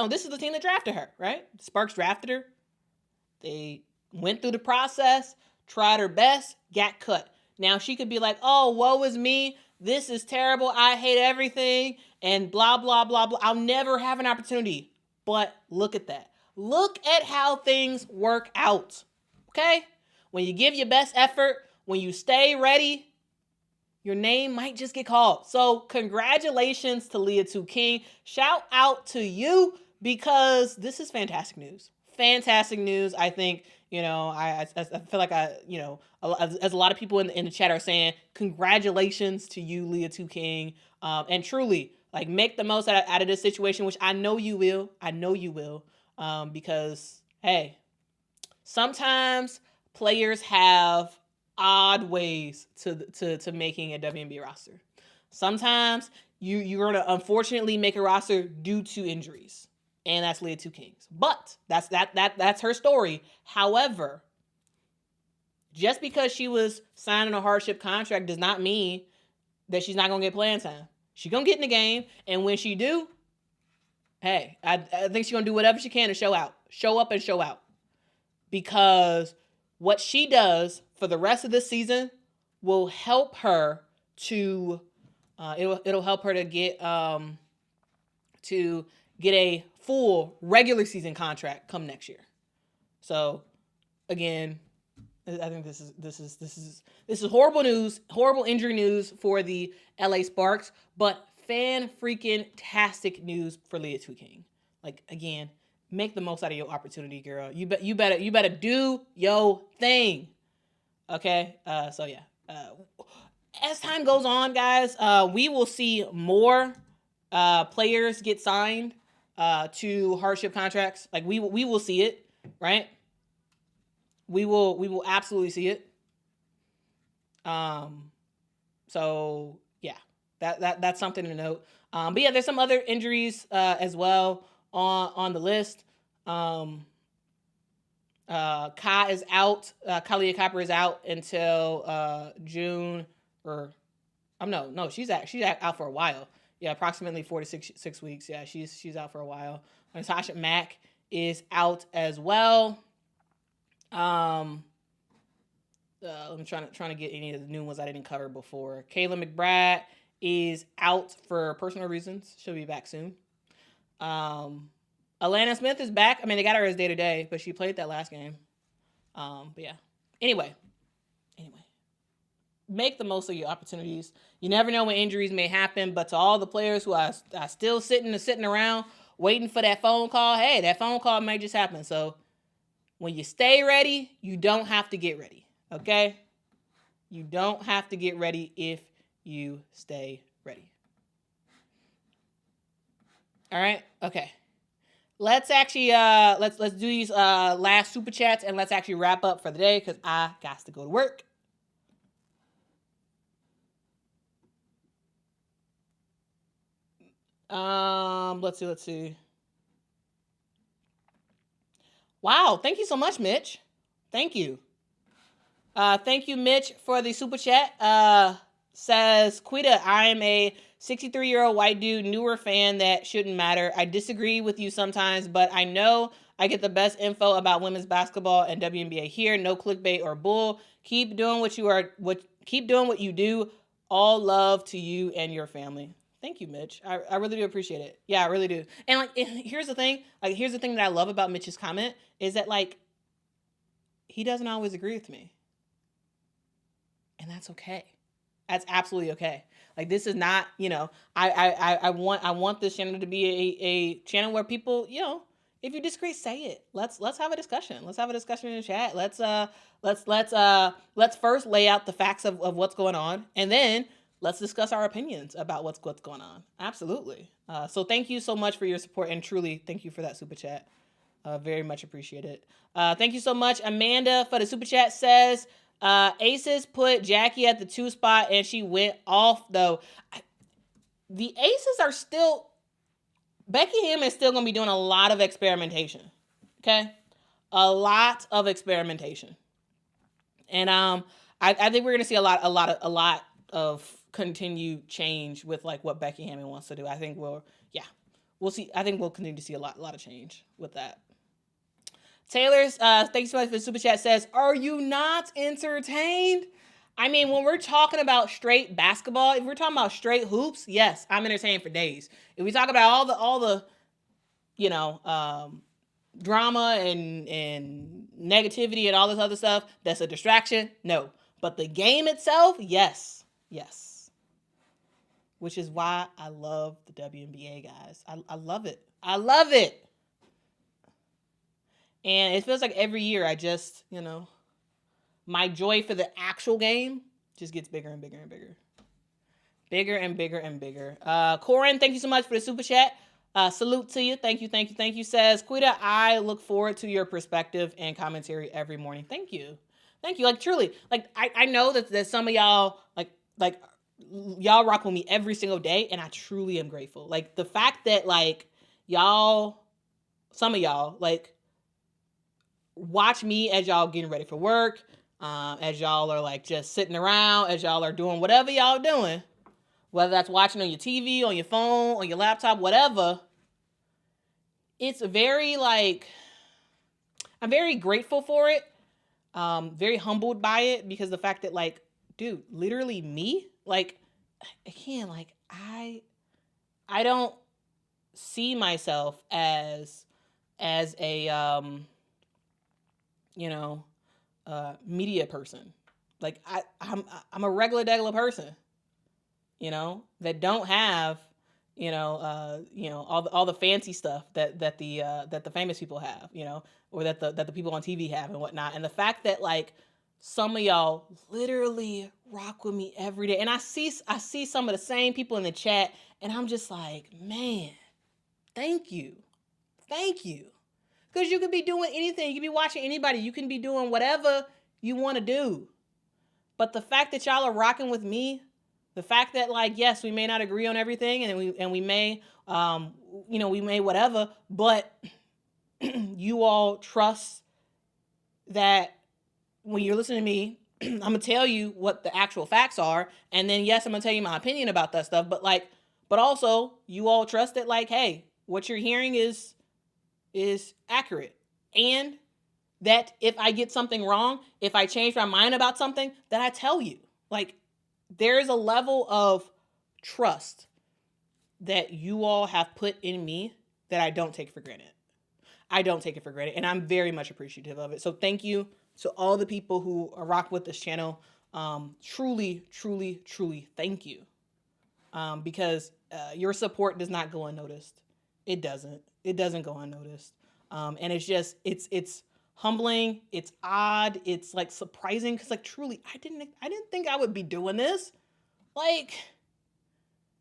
this is the team that drafted her, right? The Sparks drafted her. They went through the process, tried her best, got cut. Now she could be like, oh, woe is me. This is terrible. I hate everything. And blah, blah, blah, blah. I'll never have an opportunity. But look at that. Look at how things work out. Okay? When you give your best effort, when you stay ready, your name might just get called. So congratulations to Leah Tu King. Shout out to you, because this is fantastic news. Fantastic news. I think, I feel like as a lot of people in the chat are saying, congratulations to you, Leah Tu King. And truly, like, make the most out of this situation, which I know you will. Because, hey, sometimes players have odd ways to making a WNBA roster. Sometimes you're going to unfortunately make a roster due to injuries. And that's Leah Tu King's. But that's her story. However, just because she was signing a hardship contract does not mean that she's not going to get playing time. She's going to get in the game, and when she do, hey, I think she's going to do whatever she can to show up and show out. Because what she does for the rest of this season will help her to, it'll help her to get a full regular season contract come next year. So, again, I think this is horrible news, horrible injury news for the LA Sparks, but fan-freaking-tastic news for Leah Tu King. Like, again, make the most out of your opportunity, girl. You better do your thing. Okay? So yeah. As time goes on, guys, we will see more players get signed to hardship contracts. Like, we will see it. right? We will absolutely see it. So yeah, that's something to note. But yeah, there's some other injuries as well on the list. Ka is out. Kalia Copper is out until June, or no, she's out for a while. Yeah, approximately 4 to 6 weeks. Yeah, she's out for a while. Natasha Mack is out as well. I'm trying to get any of the new ones I didn't cover before. Kayla McBride is out for personal reasons. She'll be back soon. Alana Smith is back. I mean, they got her as day-to-day, but she played that last game. But yeah. Anyway. Make the most of your opportunities. You never know when injuries may happen, but to all the players who are still sitting around waiting for that phone call, hey, that phone call may just happen. So when you stay ready, you don't have to get ready, okay? You don't have to get ready if you stay ready. All right? Okay. Let's actually let's do these last super chats and let's actually wrap up for the day because I got to go to work. Let's see. Wow, thank you so much, Mitch. Thank you. Thank you, Mitch, for the super chat. Says, Quita, I am a 63-year-old white dude, newer fan that shouldn't matter. I disagree with you sometimes, but I know I get the best info about women's basketball and WNBA here. No clickbait or bull. Keep doing what you do. All love to you and your family. Thank you, Mitch. I really do appreciate it. Yeah, I really do. And here's the thing. Here's the thing that I love about Mitch's comment is that he doesn't always agree with me, and that's okay. That's absolutely okay. This is not, I want this channel to be a channel where people, if you disagree, say it. Let's have a discussion. Let's have a discussion in the chat. Let's first lay out the facts of what's going on, and then let's discuss our opinions about what's going on. Absolutely. So thank you so much for your support, and truly thank you for that super chat. Very much appreciate it. Thank you so much. Amanda for the super chat says, Aces put Jackie at the 2 spot and she went off though. The Aces are still, Becky Hammon is still going to be doing a lot of experimentation. Okay? A lot of experimentation. And I think we're going to see a lot of continued change with what Becky Hammon wants to do. I think we'll see. I think we'll continue to see a lot of change with that. Taylor's, thanks so much for the super chat, says, are you not entertained? I mean, when we're talking about straight basketball, if we're talking about straight hoops, yes, I'm entertained for days. If we talk about all the drama and negativity and all this other stuff, that's a distraction. No, but the game itself, yes. Which is why I love the WNBA, guys. I love it. I love it. And it feels like every year I just, my joy for the actual game just gets bigger and bigger and bigger. Bigger and bigger and bigger. Corin, thank you so much for the super chat. Salute to you. Thank you. Says, Quita, I look forward to your perspective and commentary every morning. Thank you. Truly. I know that some of y'all, y'all rock with me every single day, and I truly am grateful. The fact that, some of y'all, watch me as y'all getting ready for work, as y'all are just sitting around, as y'all are doing whatever y'all doing, whether that's watching on your TV, on your phone, on your laptop, whatever. It's very I'm very grateful for it, very humbled by it, because the fact that dude, literally me, again, I don't see myself as a media person. I'm a regular person, that don't have, all the fancy stuff that the famous people have, or that the people on TV have and whatnot. And the fact that some of y'all literally rock with me every day, and I see some of the same people in the chat, and I'm just man, thank you. Because you could be doing anything. You could be watching anybody. You can be doing whatever you want to do. But the fact that y'all are rocking with me, the fact that, like, yes, we may not agree on everything, and we may, we may whatever, but you all trust that when you're listening to me, I'm gonna tell you what the actual facts are, and then yes, I'm gonna tell you my opinion about that stuff. But also you all trust that, like, hey, what you're hearing is accurate, and that if I get something wrong, if I change my mind about something, that I tell you. Like, there's a level of trust that you all have put in me that I don't take for granted. I don't take it for granted, and I'm very much appreciative of it. So thank you to all the people who rock with this channel. Truly, truly, truly thank you. Because your support does not go unnoticed. It doesn't. It doesn't go unnoticed. And it's just, it's humbling. It's odd. It's like surprising because, like, truly, I didn't think I would be doing this. Like,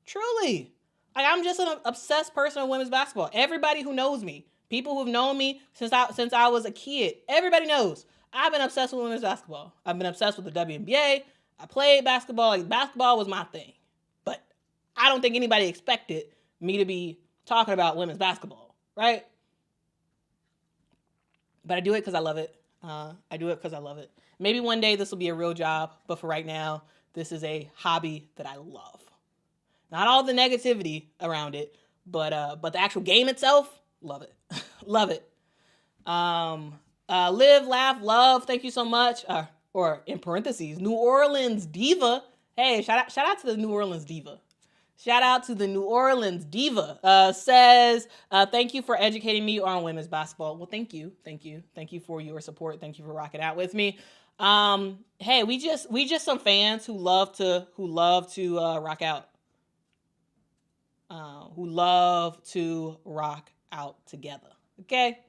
truly. Like, I'm just an obsessed person with women's basketball. Everybody who knows me, people who've known me since I was a kid, everybody knows I've been obsessed with women's basketball. I've been obsessed with the WNBA. I played basketball. Like, basketball was my thing. But I don't think anybody expected me to be talking about women's basketball, right? But I do it because I love it. I do it because I love it. Maybe one day this will be a real job, but for right now, this is a hobby that I love. Not all the negativity around it, but the actual game itself, love it. Love it. Live, laugh, love. Thank you so much. Or in parentheses, New Orleans Diva. Hey, shout out to the New Orleans Diva. Shout out to the New Orleans Diva. Says, thank you for educating me on women's basketball. Well, thank you. Thank you for your support. Thank you for rocking out with me. Hey, we just some fans who love to rock out. Who love to rock out together. Okay.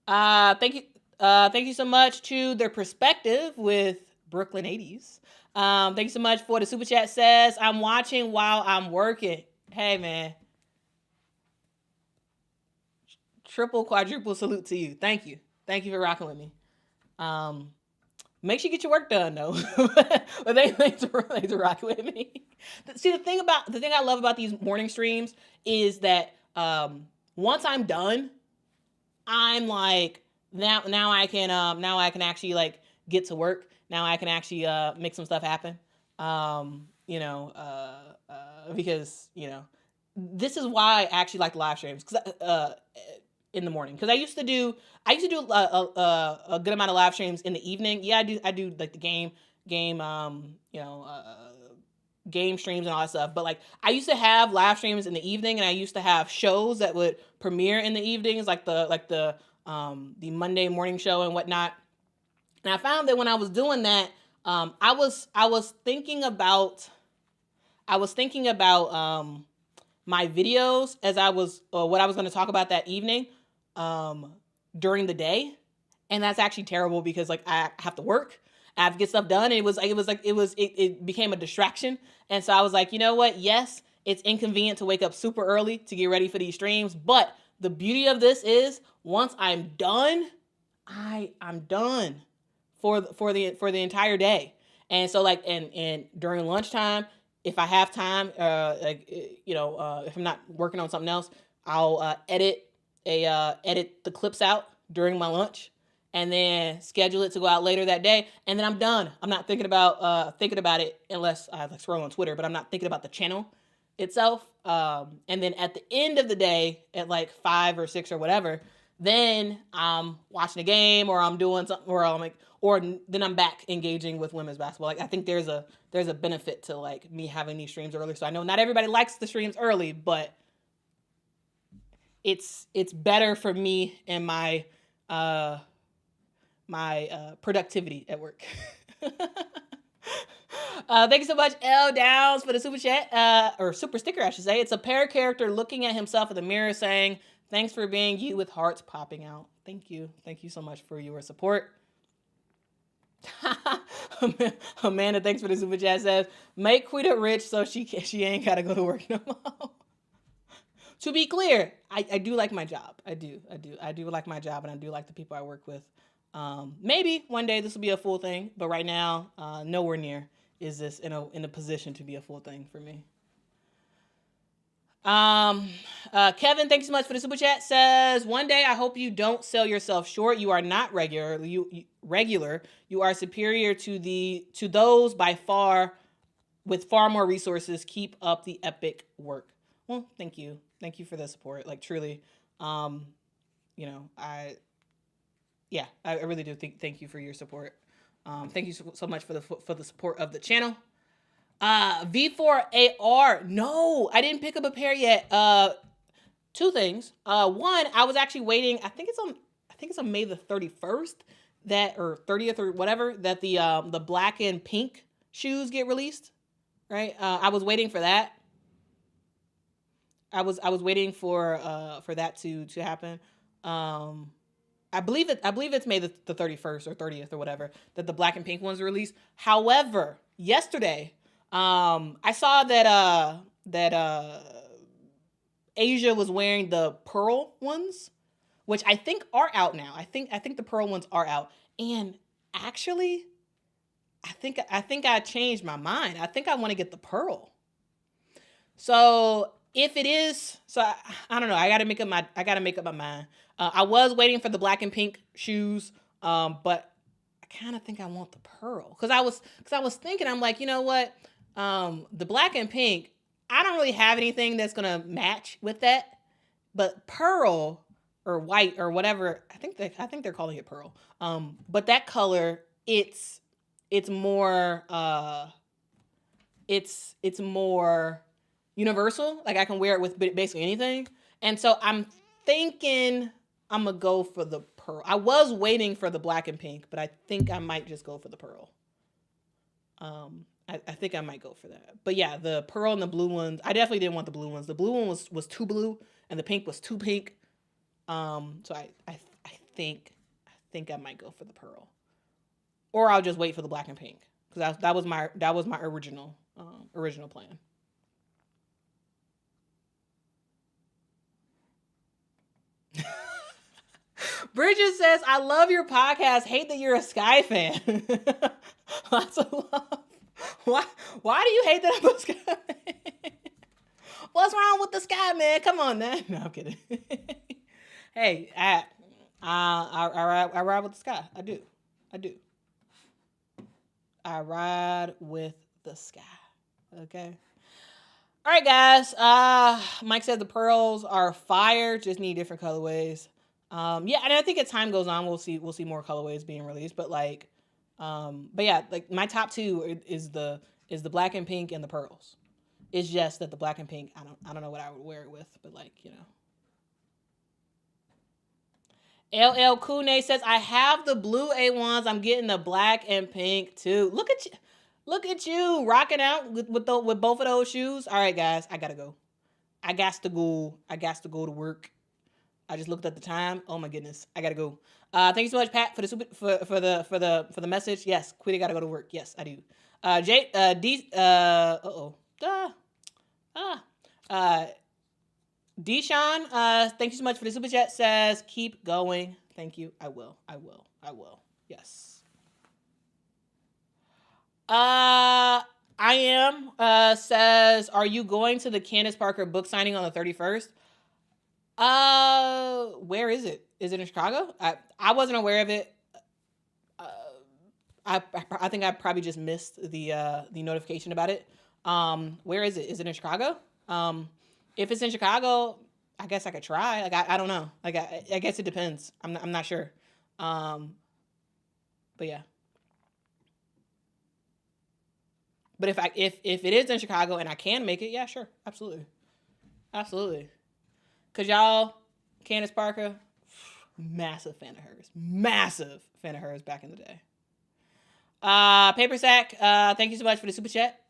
Thank you so much to Their Perspective with Brooklyn 80s. Thank you so much for the super chat. Says, I'm watching while I'm working. Hey, man. Triple, quadruple salute to you. Thank you. Thank you for rocking with me. Make sure you get your work done, though. But thanks for rocking with me. See, the thing I love about these morning streams is that once I'm done, I'm like, now I can actually, like, get to work. Now I can actually make some stuff happen. Because, this is why I actually like live streams in the morning. Because I used to do a good amount of live streams in the evening. Yeah, I do like the game streams and all that stuff. But, like, I used to have live streams in the evening, and I used to have shows that would premiere in the evenings, like the Monday morning show and whatnot. And I found that when I was doing that, I was thinking about my videos as what I was going to talk about that evening during the day, and that's actually terrible because, like, I have to work, I have to get stuff done, and it became a distraction. And so I was like, you know what? Yes, it's inconvenient to wake up super early to get ready for these streams, but the beauty of this is once I'm done, I'm done for the entire day. And so, like, and during lunchtime, if I have time, if I'm not working on something else, I'll edit the clips out during my lunch, and then schedule it to go out later that day, and then I'm done. I'm not thinking about it unless I, like, scroll on Twitter, but I'm not thinking about the channel itself. And then at the end of the day, at like 5 or 6 or whatever, then I'm watching a game, or I'm doing something, or then I'm back engaging with women's basketball. Like, I think there's a benefit to, like, me having these streams early. So I know not everybody likes the streams early, but it's better for me and my productivity at work. Thank you so much, L Downs, for the super chat, or super sticker, I should say. It's a pair character looking at himself in the mirror saying, "Thanks for being you," with hearts popping out. Thank you. Thank you so much for your support. Amanda, thanks for the super chat. Says, "Make Quita rich so she ain't gotta go to work no more." To be clear, I do like my job. I do like my job, and I do like the people I work with. Maybe one day this will be a full thing, but right now, nowhere near is this in a position to be a full thing for me. Kevin, thanks so much for the super chat. Says, one day I hope you don't sell yourself short. You are not regular. You are superior to those by far with far more resources. Keep up the epic work. Well, thank you for the support. Like truly, I really do thank you for your support. Thank you so much for the support of the channel. V4AR. No, I didn't pick up a pair yet. Two things. One, I was actually waiting. I think it's on May the 31st or 30th or whatever that the black and pink shoes get released. Right. I was waiting for that. I was waiting for that to happen. I believe it's May the 31st or 30th or whatever that the black and pink ones are released. However, yesterday, I saw that Asia was wearing the pearl ones, which I think are out now. I think the pearl ones are out. And actually, I think I changed my mind. I think I want to get the pearl. So if it is, I don't know. I gotta make up my mind. I was waiting for the black and pink shoes, but I kind of think I want the pearl because I was thinking, I'm like, you know what, the black and pink, I don't really have anything that's gonna match with that, but pearl or white or whatever, I think they're calling it pearl. But that color, it's more it's more universal. Like I can wear it with basically anything. And so I'm thinking I'm gonna go for the pearl. I was waiting for the black and pink, but I think I might just go for the pearl. I think I might go for that. But yeah, the pearl and the blue ones, I definitely didn't want the blue ones. The blue one was too blue and the pink was too pink. So I think I might go for the pearl. Or I'll just wait for the black and pink. Because that was my original plan. Bridget says, I love your podcast. Hate that you're a Sky fan. Lots of love. Why do you hate that I'm a Sky fan? What's wrong with the Sky, man? Come on, now. No, I'm kidding. Hey, I ride with the Sky. I do. I ride with the Sky. Okay. All right, guys. Mike said the pearls are fire. Just need different colorways. Yeah, and I think as time goes on, we'll see more colorways being released. But yeah, like my top two is the black and pink and the pearls. It's just that the black and pink, I don't know what I would wear it with, but LL Kune says, I have the blue A1s. I'm getting the black and pink too. Look at you rocking out with both of those shoes. All right, guys, I gotta go. I got to go to work. I just looked at the time. Oh my goodness, I gotta go. Thank you so much, Pat, for the message. Yes, Quita gotta go to work. Yes, I do. Deshaun, thank you so much for the super chat. Says, keep going. Thank you. I will. Yes. I am. Says, are you going to the Candace Parker book signing on the 31st? Where is it? Is it in Chicago? I wasn't aware of it. I think I probably just missed the notification about it. Where is it? Is it in Chicago? If it's in Chicago, I guess I could try. Like I don't know. Like I guess it depends. I'm not sure. But yeah. But if it is in Chicago and I can make it, yeah, sure, absolutely. Cause y'all, Candace Parker, massive fan of hers back in the day. Paper Sack, thank you so much for the super chat.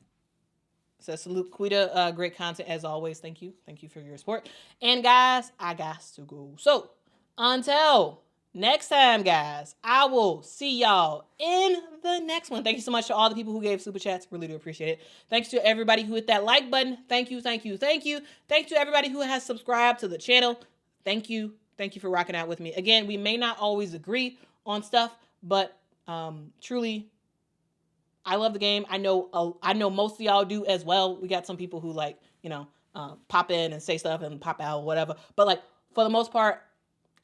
Says, salute Quita, great content as always. Thank you for your support. And guys, I got to go. So until next time, guys, I will see y'all in the next one. Thank you so much to all the people who gave super chats. Really do appreciate it. Thanks to everybody who hit that like button. Thank you, thank you, thank you. Thanks to everybody who has subscribed to the channel. Thank you. Thank you for rocking out with me. Again, we may not always agree on stuff, but truly, I love the game. I know most of y'all do as well. We got some people who like, pop in and say stuff and pop out, whatever. But like, for the most part,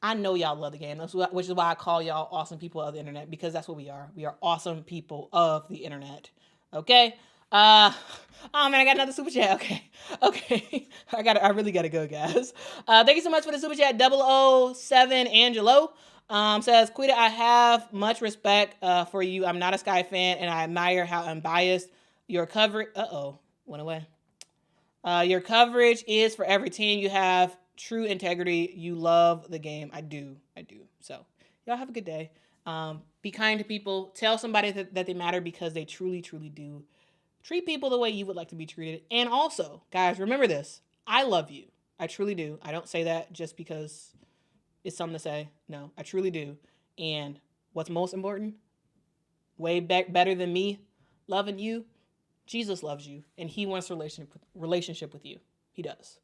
I know y'all love the game, which is why I call y'all awesome people of the internet, because that's what we are. We are awesome people of the internet. Okay? Oh man, I got another super chat. Okay. I really gotta go, guys. Thank you so much for the super chat. 007 Angelo says, Quita, I have much respect for you. I'm not a Sky fan, and I admire how unbiased your coverage. Went away. Your coverage is for every team. You have true integrity. You love the game. I do. So y'all have a good day. Be kind to people. Tell somebody that they matter, because they truly, truly do. Treat people the way you would like to be treated. And also, guys, remember this. I love you. I truly do. I don't say that just because it's something to say. No, I truly do. And what's most important, way better than me loving you, Jesus loves you, and he wants a relationship with you. He does.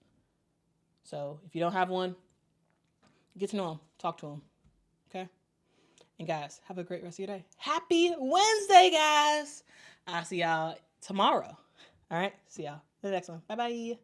So if you don't have one, get to know him. Talk to him. Okay? And guys, have a great rest of your day. Happy Wednesday, guys. I'll see y'all tomorrow. All right? See y'all in the next one. Bye-bye.